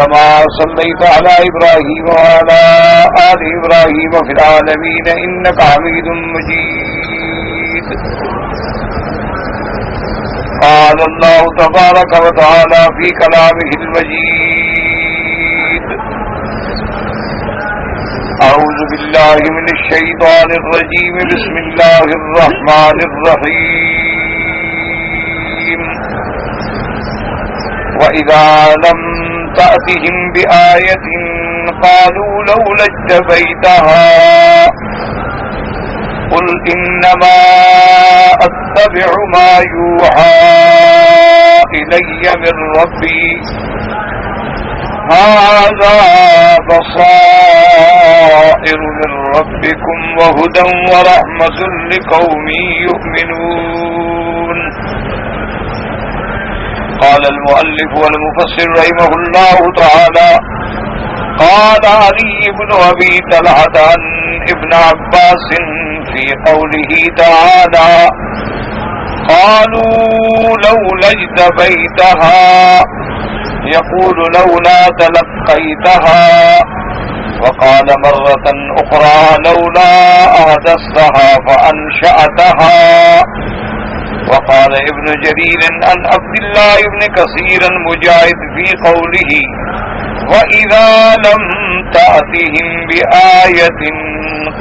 كما صليت على إبراهيم وعلى آل إبراهيم في العالمين إنك حميد مجيد. قال الله تبارك وتعالى في كلامه المجيد: أعوذ بالله من الشيطان الرجيم. بسم الله الرحمن الرحيم. وإذا لم تأتهم بآية قالوا لولا اجتبيتها قل إنما أتبع ما يوحى إلي من ربي هذا بصائر من ربكم وهدى ورحمة لقوم يؤمنون. قال المؤلف والمفسر رحمه الله تعالى: قال علي بن أبي طلحة عن ابن عباس في قوله تعالى: قالوا لولا اجتبيتها يقول لولا تلقيتها. وقال مرة أخرى: لولا أحدثتها فأنشأتها. وقال ابن جرير عن عبد الله بن كثير مجاهد في قوله: وإذا لم تأتهم بآية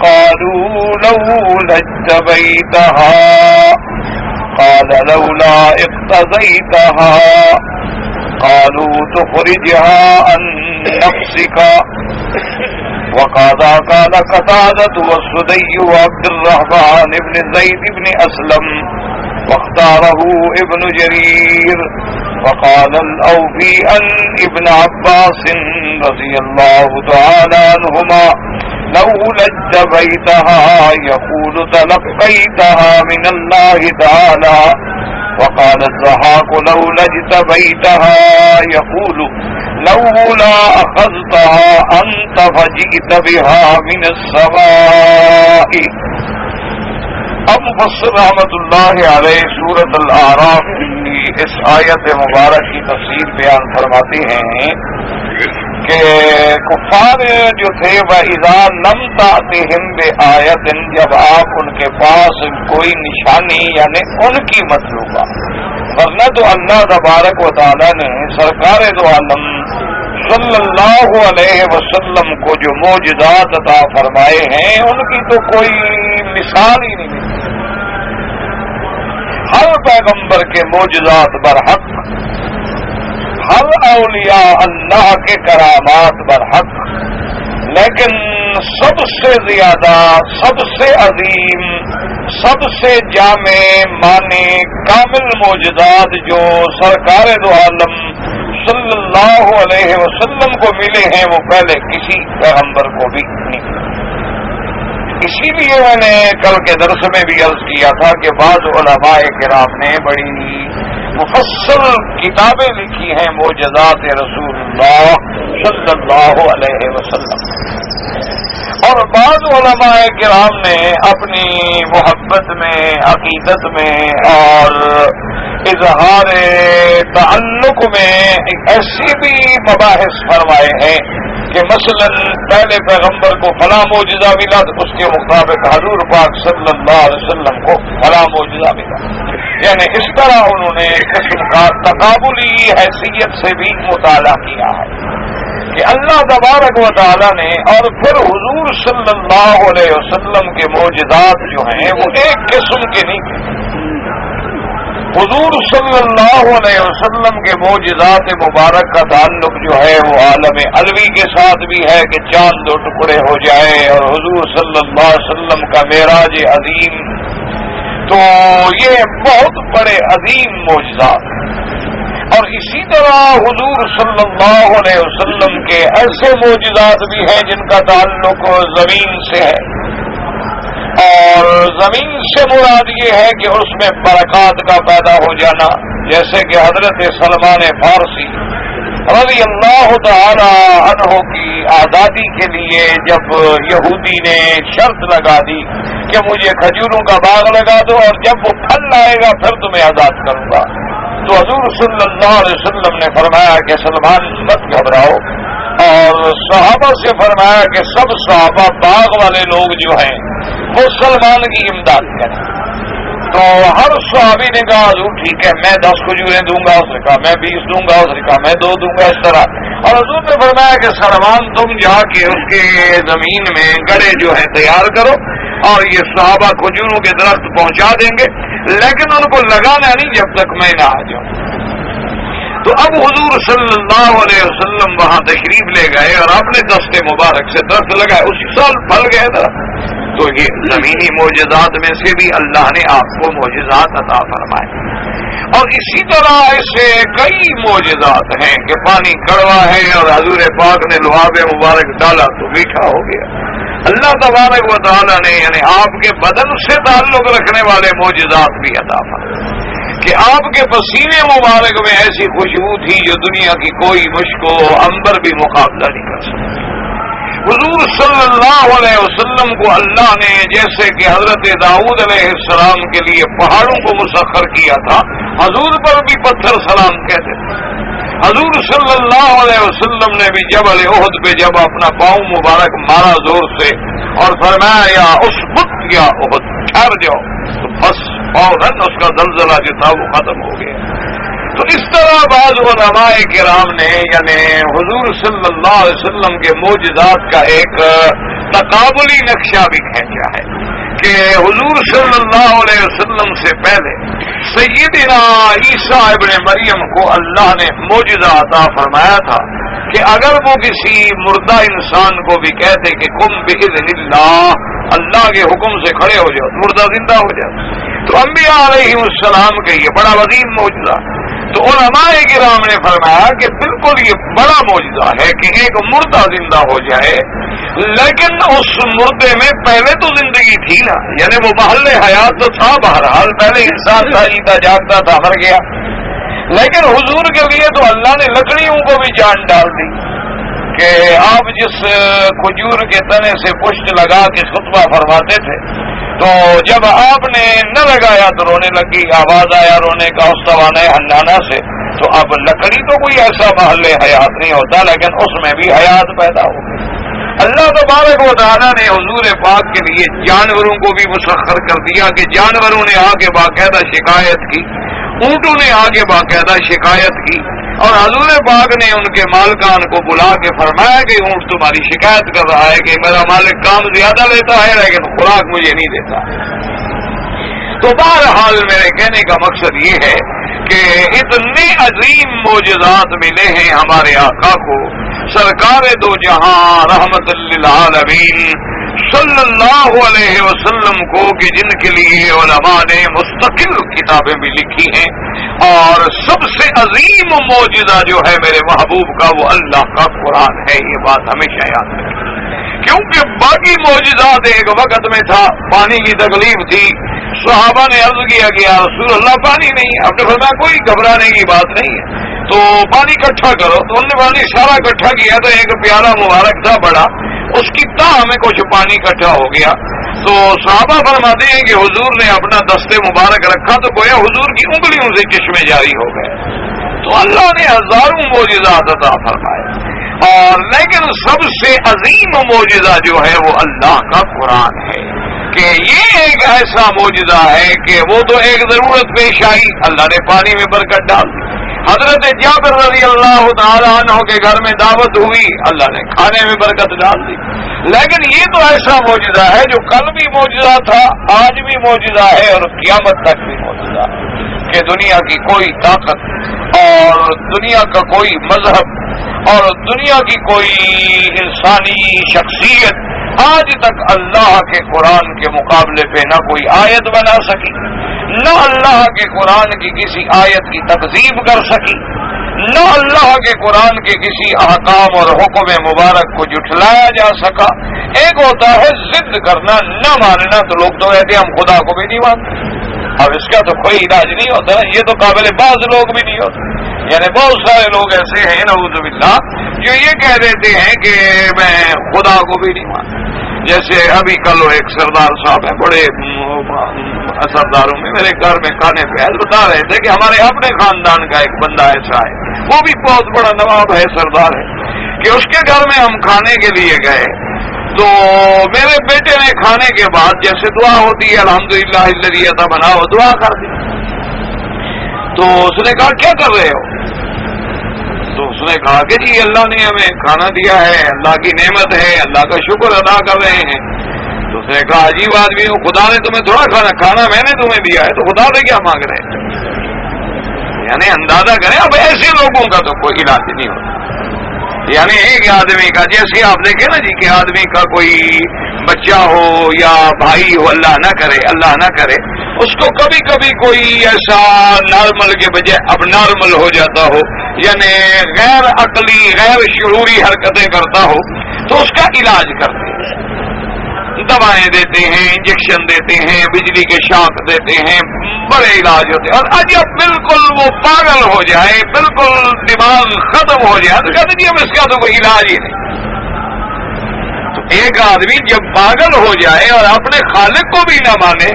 قالوا لولا اجتبيتها قال لولا اقتضيتها. قالوا تخرجها عن نفسك. وقال قتادة والسدي وعبد الرحمن بن زيد بن أسلم واختاره ابن جرير. وقال الأوفي عن ابن عباس رضي الله تعالى عنهما: لولا اجتبيتها يقول تلقيتها من الله تعالى. وقال الضحاك: لولا اجتبيتها يقول لولا أخذتها أنت فجئت بها من السماء. اب مفسر رحمۃ اللہ علیہ سورۃ الاعراف کی اس آیت مبارک کی تفسیر بیان فرماتے ہیں کہ کفار جو تھے وَإِذَا لَمْ تَأْتِهِمْ بِآیَةٍ، جب آپ ان کے پاس کوئی نشانی یعنی ان کی مطلوبہ، ورنہ تو اللہ تبارک و تعالی نے سرکار دو عالم صلی اللہ علیہ وسلم کو جو معجزات عطا فرمائے ہیں ان کی تو کوئی مثال ہی نہیں ملتی. ہر پیغمبر کے معجزات برحق، ہر اولیاء اللہ کے کرامات برحق، لیکن سب سے زیادہ، سب سے عظیم، سب سے جامع معنی کامل معجزات جو سرکار دو عالم صلی اللہ علیہ وسلم کو ملے ہیں وہ پہلے کسی پیغمبر کو بھی نہیں. اسی لیے میں نے کل کے درس میں بھی عرض کیا تھا کہ بعض علماء کرام نے بڑی مفصل کتابیں لکھی ہیں معجزات رسول اللہ صلی اللہ علیہ وسلم، اور بعض علماء کرام نے اپنی محبت میں، عقیدت میں اور اظہار تعلق میں ایسی بھی مباحث فرمائے ہیں کہ مثلا پہلے پیغمبر کو فلاں معجزہ ملا تو اس کے مطابق حضور پاک صلی اللہ علیہ وسلم کو فلاں معجزہ ملا. یعنی اس طرح انہوں نے قسم کا تقابلی حیثیت سے بھی مطالعہ کیا ہے کہ اللہ تبارک و تعالی نے اور پھر حضور صلی اللہ علیہ وسلم کے معجزات جو ہیں وہ ایک قسم کے نہیں. حضور صلی اللہ علیہ وسلم کے معجزات مبارک کا تعلق جو ہے وہ عالم علوی کے ساتھ بھی ہے کہ چاند دو ٹکڑے ہو جائے، اور حضور صلی اللہ علیہ وسلم کا معراج عظیم، تو یہ بہت بڑے عظیم معجزات. اور اسی طرح حضور صلی اللہ علیہ وسلم کے ایسے معجزات بھی ہیں جن کا تعلق زمین سے ہے، اور زمین سے مراد یہ ہے کہ اس میں برکات کا پیدا ہو جانا، جیسے کہ حضرت سلمان فارسی رضی اللہ تعالی عنہ کی آزادی کے لیے جب یہودی نے شرط لگا دی کہ مجھے کھجوروں کا باغ لگا دو اور جب وہ پھل لائے گا پھر تمہیں آزاد کروں گا، تو حضور صلی اللہ علیہ وسلم نے فرمایا کہ سلمان مت گھبراؤ، اور صحابہ سے فرمایا کہ سب صحابہ باغ والے لوگ جو ہیں وہ سلمان کی امداد کریں۔ تو ہر صحابی نے کہا حضور ٹھیک ہے، میں 10 کھجوریں دوں گا، اس نے کہا میں 20 دوں گا، اس نے کہا میں 2 دوں گا، اس طرح۔ اور حضور نے فرمایا کہ سلمان تم جا کے اس کے زمین میں گڑے جو ہیں تیار کرو، اور یہ صحابہ کھجوروں کے درخت پہنچا دیں گے، لیکن ان کو لگانا نہیں جب تک میں نہ آ جاؤں۔ تو اب حضور صلی اللہ علیہ وسلم وہاں تشریف لے گئے اور اپنے دستے مبارک سے درخت لگائے، اسی سال پھل گئے درخت۔ تو یہ زمینی معجزات میں سے بھی اللہ نے آپ کو معجزات عطا فرمائے، اور اسی طرح ایسے کئی معجزات ہیں کہ پانی کڑوا ہے اور حضور پاک نے لعاب مبارک ڈالا تو میٹھا ہو گیا۔ اللہ تبارک و تعالی نے یعنی آپ کے بدن سے تعلق رکھنے والے معجزات بھی عطا فرمائے کہ آپ کے پسینے مبارک میں ایسی خوشبو تھی جو دنیا کی کوئی مشک و عنبر بھی مقابلہ نہیں کر سکتی۔ حضور صلی اللہ علیہ وسلم کو اللہ نے جیسے کہ حضرت داؤد علیہ السلام کے لیے پہاڑوں کو مسخر کیا تھا، حضور پر بھی پتھر سلام کہتے تھے۔ حضور صلی اللہ علیہ وسلم نے بھی جبل احد پہ جب اپنا پاؤں مبارک مارا زور سے اور فرمایا یا اسبت یا احد، ٹھہر جاؤ، تو بس فوراً اس کا زلزلہ جو تھا وہ ختم ہو گیا۔ تو اس طرح بعض علماء کرام نے یعنی حضور صلی اللہ علیہ وسلم کے معجزات کا ایک تقابلی نقشہ بھی کھینچا ہے کہ حضور صلی اللہ علیہ وسلم سے پہلے سیدنا عیسیٰ ابن مریم کو اللہ نے معجزہ عطا فرمایا تھا کہ اگر وہ کسی مردہ انسان کو بھی کہتے کہ قم بإذن اللہ کے حکم سے کھڑے ہو جاؤ، مردہ زندہ ہو جاؤ۔ تو انبیاء علیہ السلام کے یہ بڑا عظیم معجزہ۔ تو علماء کرام نے فرمایا کہ بالکل یہ بڑا معجزہ ہے کہ ایک مردہ زندہ ہو جائے، لیکن اس مردے میں پہلے تو زندگی تھی نا، یعنی وہ محل حیات تو تھا، بہرحال پہلے انسان تھا، جیتا جاگتا تھا، مر گیا، لیکن حضور کے لیے تو اللہ نے لکڑیوں کو بھی جان ڈال دی کہ آپ جس کھجور کے تنے سے پشت لگا کے خطبہ فرماتے تھے تو جب آپ نے نہ لگایا تو رونے لگی، آواز آیا رونے کا استوانے ہنگانا سے، تو اب لکڑی تو کوئی ایسا محل حیات نہیں ہوتا، لیکن اس میں بھی حیات پیدا ہو گئی۔ اللہ تبارک و تعالیٰ نے حضور پاک کے لیے جانوروں کو بھی مسخر کر دیا کہ جانوروں نے آگے باقاعدہ شکایت کی، اونٹوں نے آگے باقاعدہ شکایت کی، اور حضور پاک نے ان کے مالکان کو بلا کے فرمایا کہ اونٹ تمہاری شکایت کر رہا ہے کہ میرا مالک کام زیادہ لیتا ہے لیکن خوراک مجھے نہیں دیتا۔ تو بہرحال میرے کہنے کا مقصد یہ ہے کہ اتنے عظیم معجزات ملے ہیں ہمارے آقا کو، سرکار دو جہاں رحمت للعالمین صلی اللہ علیہ وسلم کو، کہ جن کے لیے علماء نے مستقل کتابیں بھی لکھی ہیں، اور سب سے عظیم معجزہ جو ہے میرے محبوب کا وہ اللہ کا قرآن ہے۔ یہ بات ہمیشہ یاد رکھیں، کیونکہ باقی معجزات ایک وقت میں تھا، پانی کی تکلیف تھی، صحابہ نے عرض کیا کہ یا رسول اللہ پانی نہیں ہے، اب نے فرمایا کوئی گھبرانے کی بات نہیں ہے، تو پانی اکٹھا کرو۔ تو انہوں نے پانی سارا اکٹھا کیا تو ایک پیالہ مبارک تھا بڑا، اس کی تاہ میں کچھ پانی اکٹھا ہو گیا۔ تو صحابہ فرماتے ہیں کہ حضور نے اپنا دستے مبارک رکھا تو گویا حضور کی انگلیوں سے چشمے جاری ہو گئے۔ تو اللہ نے ہزاروں معجزات عطا فرمائے، اور لیکن سب سے عظیم معجزہ جو ہے وہ اللہ کا قرآن ہے، کہ یہ ایک ایسا معجزہ ہے کہ وہ تو ایک ضرورت پیش آئی، اللہ نے پانی میں برکت ڈال دی۔ حضرت جابر رضی اللہ تعالیٰ عنہ کے گھر میں دعوت ہوئی، اللہ نے کھانے میں برکت ڈال دی۔ لیکن یہ تو ایسا معجزہ ہے جو کل بھی معجزہ تھا، آج بھی معجزہ ہے، اور قیامت تک بھی معجزہ ہے، کہ دنیا کی کوئی طاقت اور دنیا کا کوئی مذہب اور دنیا کی کوئی انسانی شخصیت آج تک اللہ کے قرآن کے مقابلے پہ نہ کوئی آیت بنا سکی، نہ اللہ کے قرآن کی کسی آیت کی تکذیب کر سکی، نہ اللہ کے قرآن کے کسی احکام اور حکم مبارک کو جھٹلایا جا سکا۔ ایک ہوتا ہے ضد کرنا، نہ ماننا، تو لوگ تو کہتے ہیں ہم خدا کو بھی نہیں مانتے، اب اس کا تو کوئی علاج نہیں ہوتا، یہ تو قابل باز لوگ بھی نہیں ہوتے، یعنی بہت سارے لوگ ایسے ہیں نعوذ باللہ جو یہ کہہ دیتے ہیں کہ میں خدا کو بھی نہیں مانتا۔ جیسے ابھی کل ایک سردار صاحب ہیں، بڑے سرداروں میں میرے گھر میں کھانے پہ بتا رہے تھے کہ ہمارے اپنے خاندان کا ایک بندہ ایسا ہے، وہ بھی بہت بڑا نواب ہے، سردار ہے، کہ اس کے گھر میں ہم کھانے کے لیے گئے تو میرے بیٹے نے کھانے کے بعد جیسے دعا ہوتی ہے الحمدللہ الذی بنا وہ دعا کر دی. تو اس نے کہا کیا کر رہے ہو؟ تو اس نے کہا کہ جی اللہ نے ہمیں کھانا دیا ہے، اللہ کی نعمت ہے، اللہ کا شکر ادا کر رہے ہیں. تو اس نے کہا عجیب آدمی ہو، خدا نے تمہیں تھوڑا کھانا میں نے تمہیں دیا ہے تو خدا سے کیا مانگ رہے ہیں؟ یعنی اندازہ کریں اب ایسے لوگوں کا تو کوئی علاج نہیں ہوتا. یعنی ایک آدمی کا جیسے آپ دیکھیں نا جی کہ آدمی کا کوئی بچہ ہو یا بھائی ہو، اللہ نہ کرے اس کو کبھی کبھی کوئی ایسا نارمل کے بجائے اب نارمل ہو جاتا ہو، یعنی غیر عقلی غیر شعوری حرکتیں کرتا ہو تو اس کا علاج کرتے ہیں، دوائیں دیتے ہیں، انجیکشن دیتے ہیں، بجلی کے شاک دیتے ہیں، بڑے علاج ہوتے ہیں. اور جب بالکل وہ پاگل ہو جائے، بالکل دماغ ختم ہو جائے تو کہتے ہیں اب اس کا تو کوئی علاج ہی نہیں. تو ایک آدمی جب پاگل ہو جائے اور اپنے خالق کو بھی نہ مانے،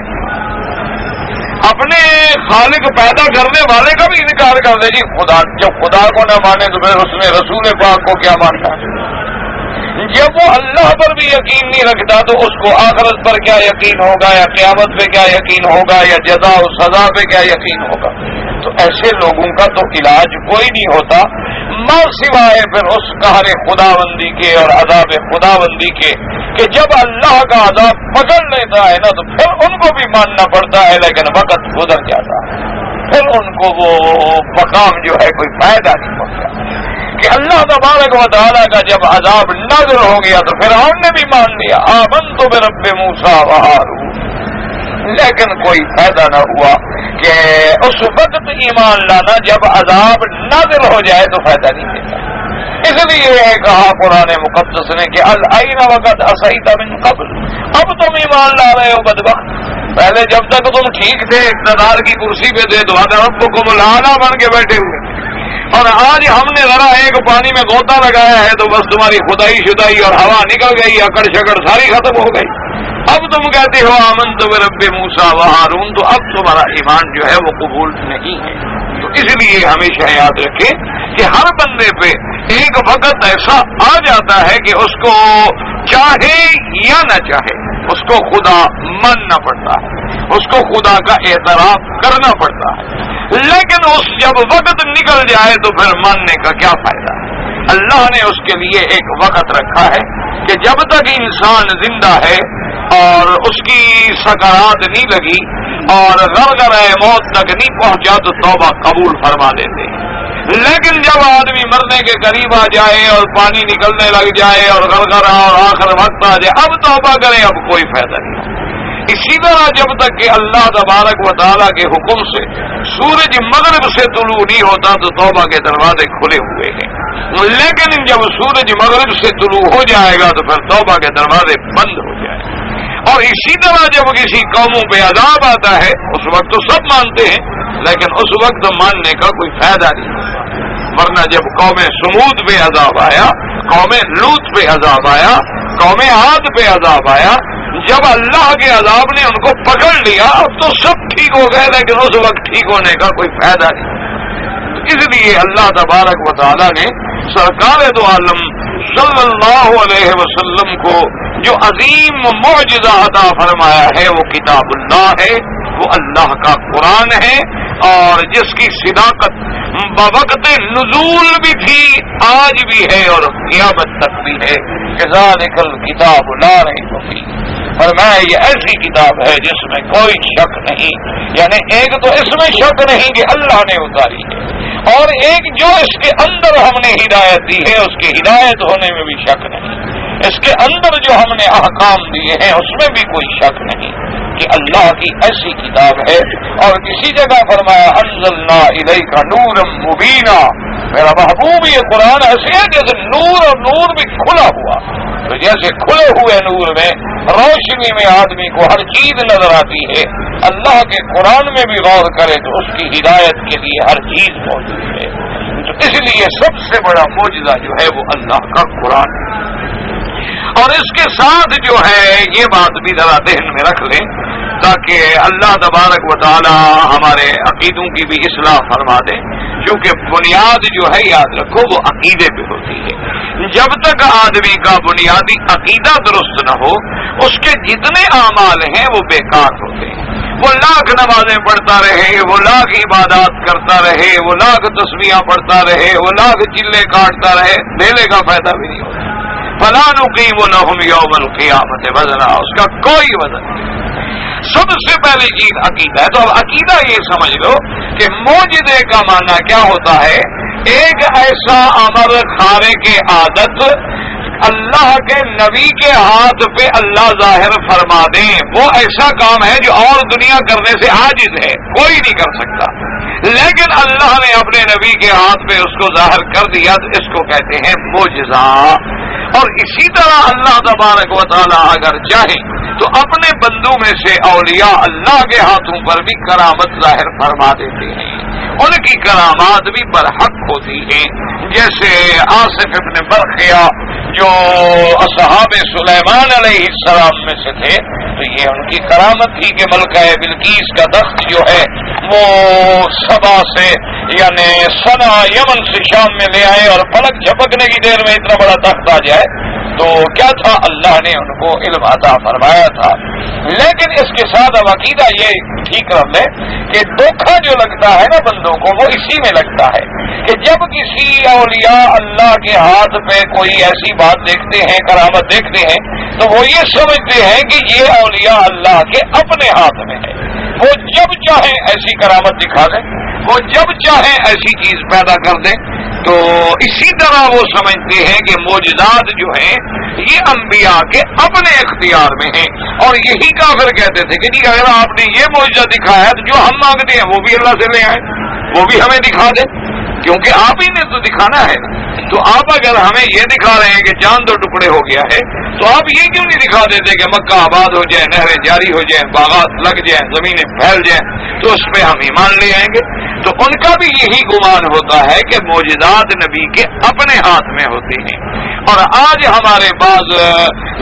اپنے خالق پیدا کرنے والے کا بھی انکار کر دے، جی خدا جب خدا کو نہ مانے تو پھر اس نے رسول پاک کو کیا ماننا ہے؟ جب وہ اللہ پر بھی یقین نہیں رکھتا تو اس کو آخرت پر کیا یقین ہوگا، یا قیامت پہ کیا یقین ہوگا، یا جزا و سزا پہ کیا یقین ہوگا؟ تو ایسے لوگوں کا تو علاج کوئی نہیں ہوتا ماں سوائے پھر اس قہر خداوندی کے اور عذاب خداوندی کے، کہ جب اللہ کا عذاب پکڑ لیتا ہے نا تو پھر ان کو بھی ماننا پڑتا ہے، لیکن وقت گزر جاتا ہے، پھر ان کو وہ مقام جو ہے کوئی فائدہ نہیں پہنچا. کہ اللہ تبارک و تعالیٰ کا جب عذاب نازل ہو گیا تو فرعون نے بھی مان لیا آمنت برب موسیٰ و ہارون، لیکن کوئی فائدہ نہ ہوا کہ اس وقت ایمان لانا جب عذاب نازل ہو جائے تو فائدہ نہیں دیتا. اس لیے کہا قرآن مقدس نے کہ الائن وقت عصیت من قبل، اب تم ایمان لا رہے ہو بدبخت، پہلے جب تک تم ٹھیک تھے اقتدار کی کرسی پہ تھے تو ربکم الاعلی بن کے بیٹھے ہوئے، اور آج ہم نے ذرا ایک پانی میں غوطہ لگایا ہے تو بس تمہاری خدائی شدائی اور ہوا نکل گئی، اکڑ شکڑ ساری ختم ہو گئی. اب تم کہتے ہو آمنت برب موسیٰ و ہارون، تو اب تمہارا ایمان جو ہے وہ قبول نہیں ہے. تو اس لیے ہمیشہ یاد رکھیں کہ ہر بندے پہ ایک وقت ایسا آ جاتا ہے کہ اس کو چاہے یا نہ چاہے اس کو خدا ماننا پڑتا ہے، اس کو خدا کا اعتراف کرنا پڑتا ہے. لیکن اس جب وقت نکل جائے تو پھر ماننے کا کیا فائدہ ہے؟ اللہ نے اس کے لیے ایک وقت رکھا ہے کہ جب تک انسان زندہ ہے اور اس کی سکرات نہیں لگی اور غرغرہ موت تک نہیں پہنچا تو توبہ قبول فرما دیتے ہیں. لیکن جب آدمی مرنے کے قریب آ جائے اور پانی نکلنے لگ جائے اور غرغرہ اور آخر وقت آ جائے اب توبہ کرے، اب کوئی فائدہ نہیں. اسی طرح جب تک کہ اللہ تبارک و تعالیٰ کے حکم سے سورج مغرب سے طلوع نہیں ہوتا تو توبہ کے دروازے کھلے ہوئے ہیں، لیکن جب سورج مغرب سے طلوع ہو جائے گا تو پھر توبہ کے دروازے بند ہو جائیں گے. اور اسی طرح جب کسی قوموں پہ عذاب آتا ہے اس وقت تو سب مانتے ہیں، لیکن اس وقت ماننے کا کوئی فائدہ نہیں ہوتا. ورنہ جب قوم سمود پہ عذاب آیا، قوم لوط پہ عذاب آیا، قوم عاد پہ عذاب آیا، جب اللہ کے عذاب نے ان کو پکڑ لیا اب تو سب ٹھیک ہو گئے، لیکن اس وقت ٹھیک ہونے کا کوئی فائدہ نہیں. اس لیے اللہ تبارک و تعالیٰ نے سرکار دو عالم صلی اللہ علیہ وسلم کو جو عظیم معجزہ عطا فرمایا ہے وہ کتاب اللہ ہے، وہ اللہ کا قرآن ہے، اور جس کی صداقت بوقت نزول بھی تھی، آج بھی ہے اور قیامت تک بھی ہے. کذالک الکتاب لا ریب فیہ، فرمایا یہ ایسی کتاب ہے جس میں کوئی شک نہیں. یعنی ایک تو اس میں شک نہیں کہ اللہ نے اتاری ہے، اور ایک جو اس کے اندر ہم نے ہدایت دی ہے اس کے ہدایت ہونے میں بھی شک نہیں. اس کے اندر جو ہم نے احکام دیے ہیں اس میں بھی کوئی شک نہیں کہ اللہ کی ایسی کتاب ہے. اور کسی جگہ فرمایا انزلنا الیک نورا مبینا، میرا محبوب یہ قرآن ایسے ہے جیسے نور، اور نور بھی کھلا ہوا. تو جیسے کھلے ہوئے نور میں روشنی میں آدمی کو ہر چیز نظر آتی ہے، اللہ کے قرآن میں بھی غور کرے تو اس کی ہدایت کے لیے ہر چیز موجود ہے. تو اس لیے سب سے بڑا معجزہ جو ہے وہ اللہ کا قرآن ہے. اور اس کے ساتھ جو ہے یہ بات بھی ذرا ذہن میں رکھ لیں تاکہ اللہ تبارک و تعالی ہمارے عقیدوں کی بھی اصلاح فرما دے، کیونکہ بنیاد جو ہے یاد رکھو وہ عقیدے پہ ہوتی ہے۔ جب تک آدمی کا بنیادی عقیدہ درست نہ ہو اس کے جتنے اعمال ہیں وہ بیکار ہوتے ہیں۔ وہ لاکھ نمازیں پڑھتا رہے، وہ لاکھ عبادات کرتا رہے، وہ لاکھ تسبیحاں پڑھتا رہے، وہ لاکھ چلے کاٹتا رہے، ڈھیلے کا فائدہ بھی نہیں ہوتا۔ فَلَا نُقِيمُ لَهُمْ يَوْمَ الْقِيَامَةِ وَزْنًا، اس کا کوئی وزن نہیں۔ سب سے پہلی چیز عقیدہ ہے۔ تو اب عقیدہ یہ سمجھ لو کہ معجزے کا معنی کیا ہوتا ہے؟ ایک ایسا امر کھانے کی عادت اللہ کے نبی کے ہاتھ پہ اللہ ظاہر فرما دیں، وہ ایسا کام ہے جو اور دنیا کرنے سے عاجز ہے، کوئی نہیں کر سکتا، لیکن اللہ نے اپنے نبی کے ہاتھ پہ اس کو ظاہر کر دیا، تو اس کو کہتے ہیں معجزہ۔ اور اسی طرح اللہ تبارک و تعالی اگر چاہیں تو اپنے بندوں میں سے اولیاء اللہ کے ہاتھوں پر بھی کرامت ظاہر فرما دیتے ہیں، ان کی کرامات بھی برحق ہوتی ہیں۔ جیسے آصف ابن برقیہ جو اصحاب سلیمان علیہ السلام میں سے تھے، تو یہ ان کی کرامت تھی کہ ملکہ بلقیس کا تخت جو ہے وہ سبا سے یعنی سنا یمن سے شام میں لے آئے، اور پلک جھپکنے کی دیر میں اتنا بڑا تخت آ جائے، تو کیا تھا؟ اللہ نے ان کو علم عطا فرمایا تھا۔ لیکن اس کے ساتھ اب عقیدہ یہ ٹھیک رکھ لے کہ دھوکہ جو لگتا ہے نا بندوں کو، وہ اسی میں لگتا ہے کہ جب کسی اولیاء اللہ کے ہاتھ پہ کوئی ایسی بات دیکھتے ہیں، کرامت دیکھتے ہیں، تو وہ یہ سمجھتے ہیں کہ یہ اولیاء اللہ کے اپنے ہاتھ میں ہے، وہ جب چاہیں ایسی کرامت دکھا دیں، وہ جب چاہیں ایسی چیز پیدا کر دیں۔ تو اسی طرح وہ سمجھتے ہیں کہ معجزات جو ہیں یہ انبیاء کے اپنے اختیار میں ہیں، اور یہی کافر کہتے تھے کہ جی اگر آپ نے یہ معجزہ دکھایا تو جو ہم مانگتے ہیں وہ بھی اللہ سے لے آئیں، وہ بھی ہمیں دکھا دیں، کیونکہ آپ ہی نے تو دکھانا ہے۔ تو آپ اگر ہمیں یہ دکھا رہے ہیں کہ چاند دو ٹکڑے ہو گیا ہے، تو آپ یہ کیوں نہیں دکھا دیتے کہ مکہ آباد ہو جائے، نہریں جاری ہو جائیں، باغات لگ جائیں، زمینیں پھیل جائیں، تو اس پہ ہم ایمان لے آئیں گے۔ تو ان کا بھی یہی گمان ہوتا ہے کہ معجزات نبی کے اپنے ہاتھ میں ہوتے ہیں۔ اور آج ہمارے بعض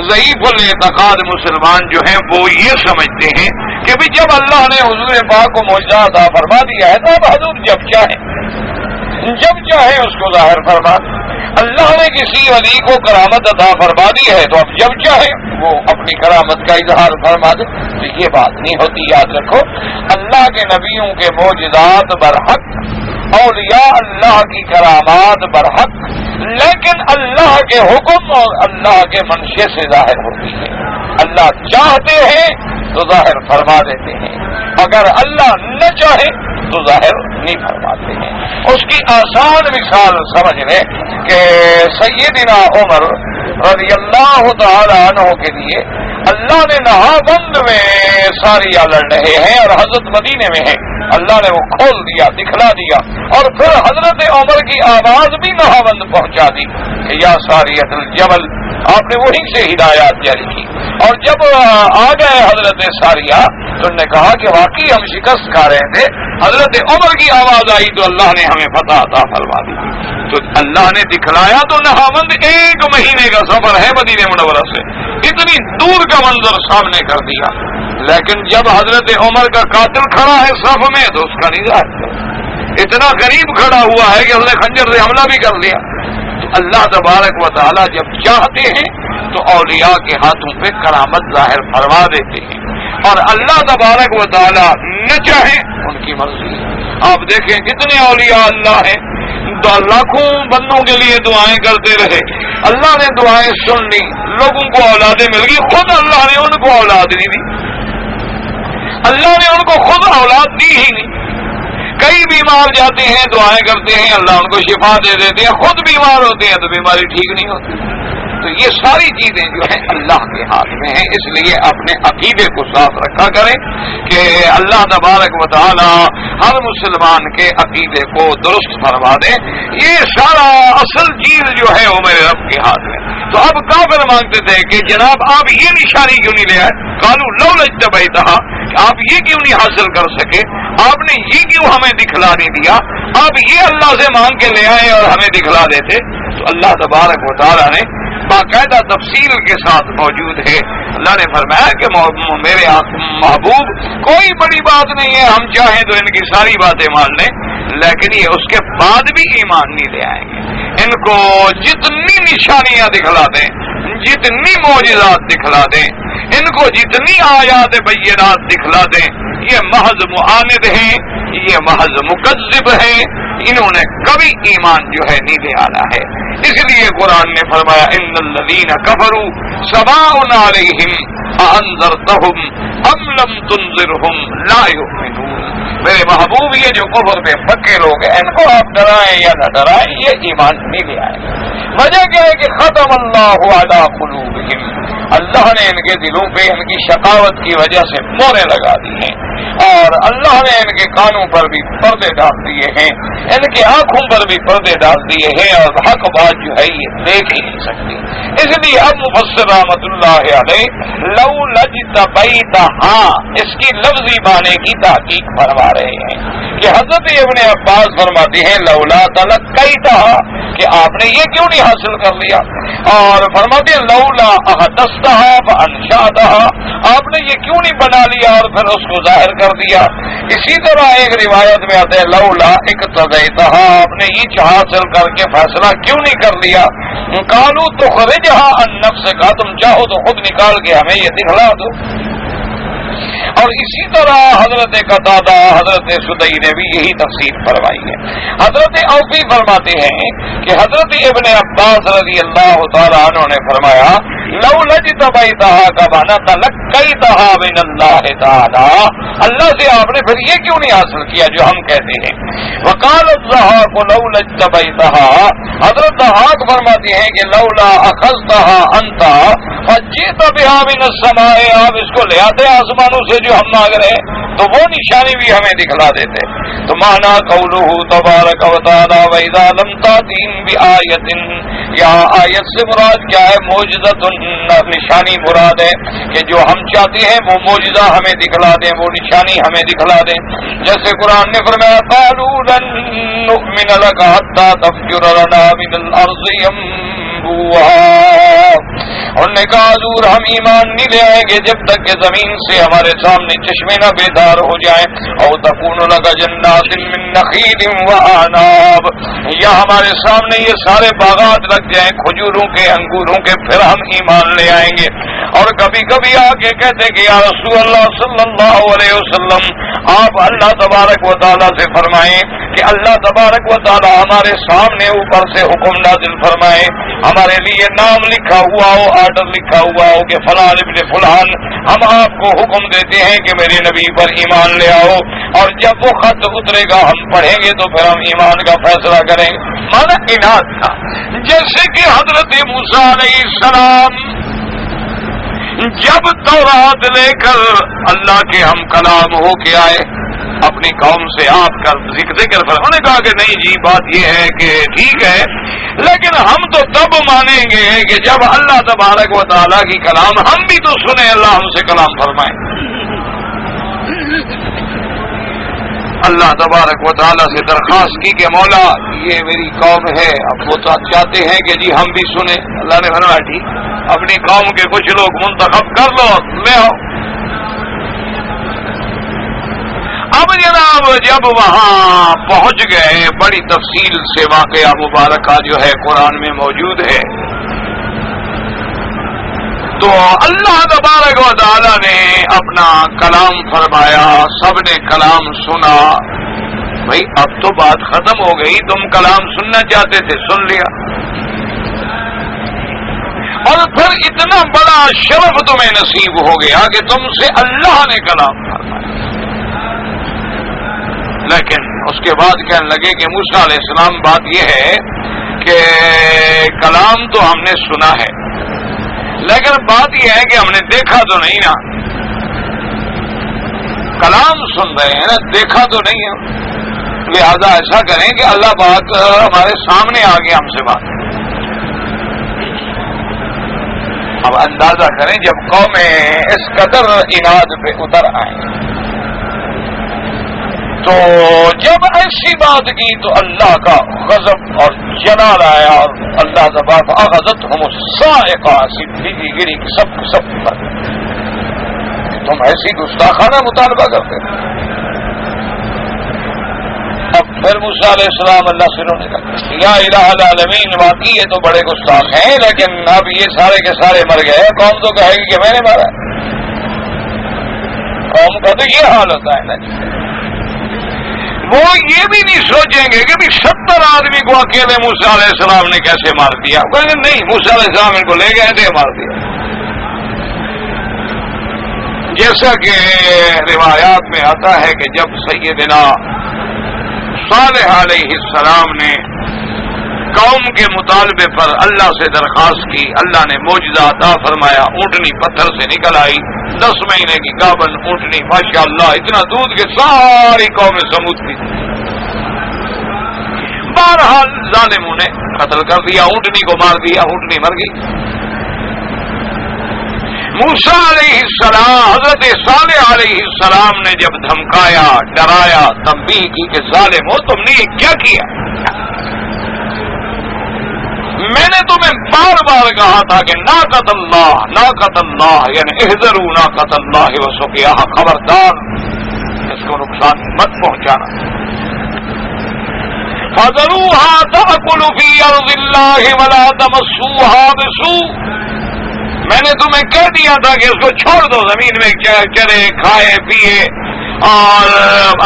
ضعیف الاعتقاد مسلمان جو ہیں وہ یہ سمجھتے ہیں کہ بھی جب اللہ نے حضور پاک کو معجزہ عطا فرما دیا ہے تو اب حضور جب چاہے اس کو ظاہر فرما دیں۔ اللہ نے کسی ولی کو کرامت عطا فرما دی ہے تو اب جب چاہے وہ اپنی کرامت کا اظہار فرما دے، تو یہ بات نہیں ہوتی۔ یاد رکھو اللہ کے نبیوں کے معجزات برحق، اولیاء اللہ کی کرامات برحق، لیکن اللہ کے حکم اور اللہ کے منشے سے ظاہر ہوتی ہے۔ اللہ چاہتے ہیں تو ظاہر فرما دیتے ہیں، اگر اللہ نہ چاہے تو ظاہر نہیں فرماتے ہیں۔ اس کی آسان مثال سمجھ لیں کہ سیدنا عمر رضی اللہ تعالی عنہ کے لیے اللہ نے نہاوند میں ساریہ لڑ رہے ہیں اور حضرت مدینے میں ہیں، اللہ نے وہ کھول دیا، دکھلا دیا، اور پھر حضرت عمر کی آواز بھی نہاوند پہنچا دی کہ یا ساریۃ الجبل، آپ نے وہیں سے ہدایات جاری کی۔ اور جب آ گئے حضرت ساریہ تو انہوں نے کہا کہ واقعی ہم شکست کھا رہے تھے، حضرت عمر کی آواز آئی تو اللہ نے ہمیں فتح عطا فرما دی۔ تو اللہ نے دکھلایا تو نہاوند 1 مہینے کا سفر ہے مدینہ منورہ سے، اتنی دور کا منظر سامنے کر دیا، لیکن جب حضرت عمر کا قاتل کھڑا ہے صف میں تو اس کا نہیں ظاہر، اتنا قریب کھڑا ہوا ہے کہ اس نے خنجر سے حملہ بھی کر لیا۔ تو اللہ تبارک و تعالی جب چاہتے ہیں تو اولیاء کے ہاتھوں پہ کرامت ظاہر فرما دیتے ہیں، اور اللہ تبارک و تعالی نہ چاہیں ان کی مرضی ہے۔ آپ دیکھیں کتنے اولیاء اللہ ہیں، لاکھوں بندوں کے لیے دعائیں کرتے رہے، اللہ نے دعائیں سن لی، لوگوں کو اولادیں مل گئی، خود اللہ نے ان کو اولاد نہیں دی، اللہ نے ان کو خود اولاد دی ہی نہیں۔ کئی بیمار جاتے ہیں، دعائیں کرتے ہیں، اللہ ان کو شفا دے دیتے ہیں، خود بیمار ہوتے ہیں تو بیماری ٹھیک نہیں ہوتی۔ تو یہ ساری چیزیں جو ہیں اللہ کے ہاتھ میں ہیں، اس لیے اپنے عقیدے کو صاف رکھا کریں کہ اللہ تبارک و تعالی ہر مسلمان کے عقیدے کو درست فرما دے۔ یہ سارا اصل چیز جو ہے وہ میرے رب کے ہاتھ میں۔ تو اب کافر مانگتے تھے کہ جناب آپ یہ نشانی کیوں نہیں لے آئے؟ قالوا لولا اجتبیتھا، کہ آپ یہ کیوں نہیں حاصل کر سکے، آپ نے یہ کیوں ہمیں دکھلا نہیں دیا، آپ یہ اللہ سے مانگ کے لے آئے اور ہمیں دکھلا دیتے۔ تو اللہ تبارک و تعالی نے باقاعدہ تفصیل کے ساتھ موجود ہے۔ اللہ نے فرمایا کہ میرے محبوب کوئی بڑی بات نہیں ہے، ہم چاہیں تو ان کی ساری باتیں مان لیں، لیکن یہ اس کے بعد بھی ایمان نہیں لے آئیں گے۔ ان کو جتنی نشانیاں دکھلا دیں، جتنی معجزات دکھلا دیں، ان کو جتنی آیات بینات دکھلا دیں، یہ محض معاند ہیں، یہ محض مکذب ہیں، انہوں نے کبھی ایمان جو ہے نہیں لے آنا ہے۔ اس لیے قرآن نے فرمایا ان الذین کفروا سواء علیہم اانذرتہم ام لم تنذرہم لا یؤمنون۔ میرے محبوب یہ جو کفر میں پکے لوگ ہیں، ان کو آپ ڈرائیں یا نہ ڈرائیں، یہ ایمان نہیں لے آئے۔ وجہ کیا ہے کہ ختم اللہ علی قلوبہم، اللہ نے ان کے دلوں پہ ان کی شقاوت کی وجہ سے موریں لگا دی ہیں، اور اللہ نے ان کے کانوں پر بھی پردے ڈال دیے ہیں، ان کی آنکھوں پر بھی پردے ڈال دیے ہیں، اور حق بات جو ہے یہ دیکھ ہی نہیں سکتی۔ اس لیے اب مفسر رحمۃ اللہ علیہ لو لجتبیتہا اس کی لفظی معنی کی تحقیق فرما رہے ہیں کہ حضرت ابن عباس فرماتے ہیں لولا تلقیتہا، کہ آپ نے یہ کیوں نہیں حاصل کر لیا، اور فرماتے ہیں لولا احدثتہا فانشأتہا، آپ نے یہ کیوں نہیں بنا لیا اور پھر اس کو ظاہر کر دیا۔ اسی طرح ایک روایت میں آتا ہے لولا اقتضیتہا، آپ نے یہ حاصل کر کے فیصلہ کیوں نہیں کر لیا۔ قالوا تخرجہا عن نفسک، تم چاہو تو خود نکال کے ہمیں یہ دکھلا دو۔ اور اسی طرح حضرت قتادہ، حضرت سدی نے بھی یہی تفسیر فرمائی ہے۔ حضرت اوفی فرماتے ہیں کہ حضرت ابن عباس رضی اللہ تعالیٰ عنہ نے فرمایا لو لجتبیتہا کما تلقیتہا من اللہ تعالیٰ، اللہ سے آپ نے پھر یہ کیوں نہیں حاصل کیا جو ہم کہتے ہیں۔ وقال الضحاک لو لجتبیتہا، حضرت ضحاک فرماتے ہیں کہ لولا اخذتہا انت فجئت بہا من السماء، آپ اس کو لے آتے آسمانوں سے جو ہم مانگ رہے ہیں تو وہ نشانی بھی ہمیں دکھلا دیتے۔ تو مانا قولہ تبارک و تعالی وَإِذَا لَمْ تَأْتِهِمْ بِآیَةٍ، یہاں آیت سے مراد کیا ہے؟ معجزۃ، نشانی مراد ہے کہ جو ہم چاہتے ہیں وہ معجزہ ہمیں دکھلا دیں، وہ نشانی ہمیں دکھلا دیں۔ جیسے قرآن نے فرمایا قَالُوا لَن نُؤْمِنَ لَكَ حَتَّى تَفْجُرَ لَنَا مِنَ الْأَرْضِ يَنبُوعًا، انہوں نے کہا حضور ہم ایمان نہیں لے آئیں گے جب تک کہ زمین سے ہمارے سامنے چشمے نہ بیدار ہو جائیں، او تکون لک جنات من نخیل وعناب، یا ہمارے سامنے یہ سارے باغات لگ جائیں کھجوروں کے، انگوروں کے، پھر ہم ایمان لے آئیں گے۔ اور کبھی کبھی آ کے کہتے کہ یا رسول اللہ صلی اللہ علیہ وسلم آپ اللہ تبارک و تعالیٰ سے فرمائیں کہ اللہ تبارک و تعالیٰ ہمارے سامنے اوپر سے حکم نازل فرمائے، ہمارے لیے نام لکھا ہوا ہو، آرڈر لکھا ہوا ہو کہ فلان ابن فلان، ہم آپ کو حکم دیتے ہیں کہ میرے نبی پر ایمان لے آؤ، اور جب وہ خط اترے گا ہم پڑھیں گے تو پھر ہم ایمان کا فیصلہ کریں گے۔ مانا اناد تھا، جیسے کہ حضرت موسیٰ علیہ السلام جب تورات لے کر اللہ کے ہم کلام ہو کے آئے اپنی قوم سے، آپ کا ذکر انہوں نے کہا کہ نہیں جی بات یہ ہے کہ ٹھیک ہے لیکن ہم تو تب مانیں گے کہ جب اللہ تبارک و تعالیٰ کی کلام ہم بھی تو سنیں، اللہ ہم سے کلام فرمائے۔ اللہ تبارک و تعالیٰ سے درخواست کی کہ مولا یہ میری قوم ہے، اب وہ چاہتے ہیں کہ جی ہم بھی سنیں۔ اللہ نے فرمایا ٹھیک، اپنی قوم کے کچھ لوگ منتخب کر لو، لے آؤ۔ اب جناب جب وہاں پہنچ گئے، بڑی تفصیل سے واقعہ مبارکہ جو ہے قرآن میں موجود ہے، تو اللہ تبارک و تعالیٰ نے اپنا کلام فرمایا، سب نے کلام سنا۔ بھائی اب تو بات ختم ہو گئی، تم کلام سننا چاہتے تھے سن لیا، اور پھر اتنا بڑا شرف تمہیں نصیب ہو گیا کہ تم سے اللہ نے کلام فرمایا۔ لیکن اس کے بعد کہنے لگے کہ موسیٰ علیہ السلام بات یہ ہے کہ کلام تو ہم نے سنا ہے لیکن بات یہ ہے کہ ہم نے دیکھا تو نہیں نا، کلام سن رہے ہیں نا، دیکھا تو نہیں ہے، لہذا ایسا کریں کہ اللہ پاک ہمارے سامنے آ کے ہم سے بات کریں۔ اب اندازہ کریں جب قومیں اس قدر عناد پہ اتر آئیں تو جب ایسی بات کی تو اللہ کا غضب اور جلال آیا اور اللہ تبارک اخذتہم الصاعقہ، سیدھی گری سب پر۔ تم ایسی گستاخانہ مطالبہ کرتے ہیں۔ اب پھر موسیٰ علیہ السلام اللہ سے رونے لگے، یا الہ العالمین، واقعی یہ تو بڑے گستاخ ہیں، لیکن اب یہ سارے کے سارے مر گئے، قوم تو کہے گی کہ میں نے مارا۔ قوم کا تو یہ حال ہوتا ہے نا جی، وہ یہ بھی نہیں سوچیں گے کہ 70 آدمی کو اکیلے موسیٰ علیہ السلام نے کیسے مار دیا، کہیں گے نہیں، موسیٰ علیہ السلام ان کو لے گئے تھے مار دیا۔ جیسا کہ روایات میں آتا ہے کہ جب سیدنا صالح علیہ السلام نے قوم کے مطالبے پر اللہ سے درخواست کی، اللہ نے معجزہ عطا فرمایا، اونٹنی پتھر سے نکل آئی، 10 مہینے کی گابن اونٹنی، ماشاءاللہ اتنا دودھ کہ ساری قوم سمود کی۔ بہرحال ظالموں نے قتل کر دیا، اونٹنی کو مار دیا، اونٹنی مر گئی۔ موسیٰ علیہ السلام، حضرت صالح علیہ السلام نے جب دھمکایا، ڈرایا، تنبیہ کی کہ ظالمو تم نے یہ کیا کیا، میں نے تمہیں بار بار کہا تھا کہ ناقۃ اللہ یعنی احذروا ناقۃ اللہ وسقیاھا، خبردار اس کو نقصان مت پہنچانا۔ فذروها تأکل فی ارض اللہ ولا تمسوها بسوء، میں نے تمہیں کہہ دیا تھا کہ اس کو چھوڑ دو، زمین میں چرے کھائے پیے، اور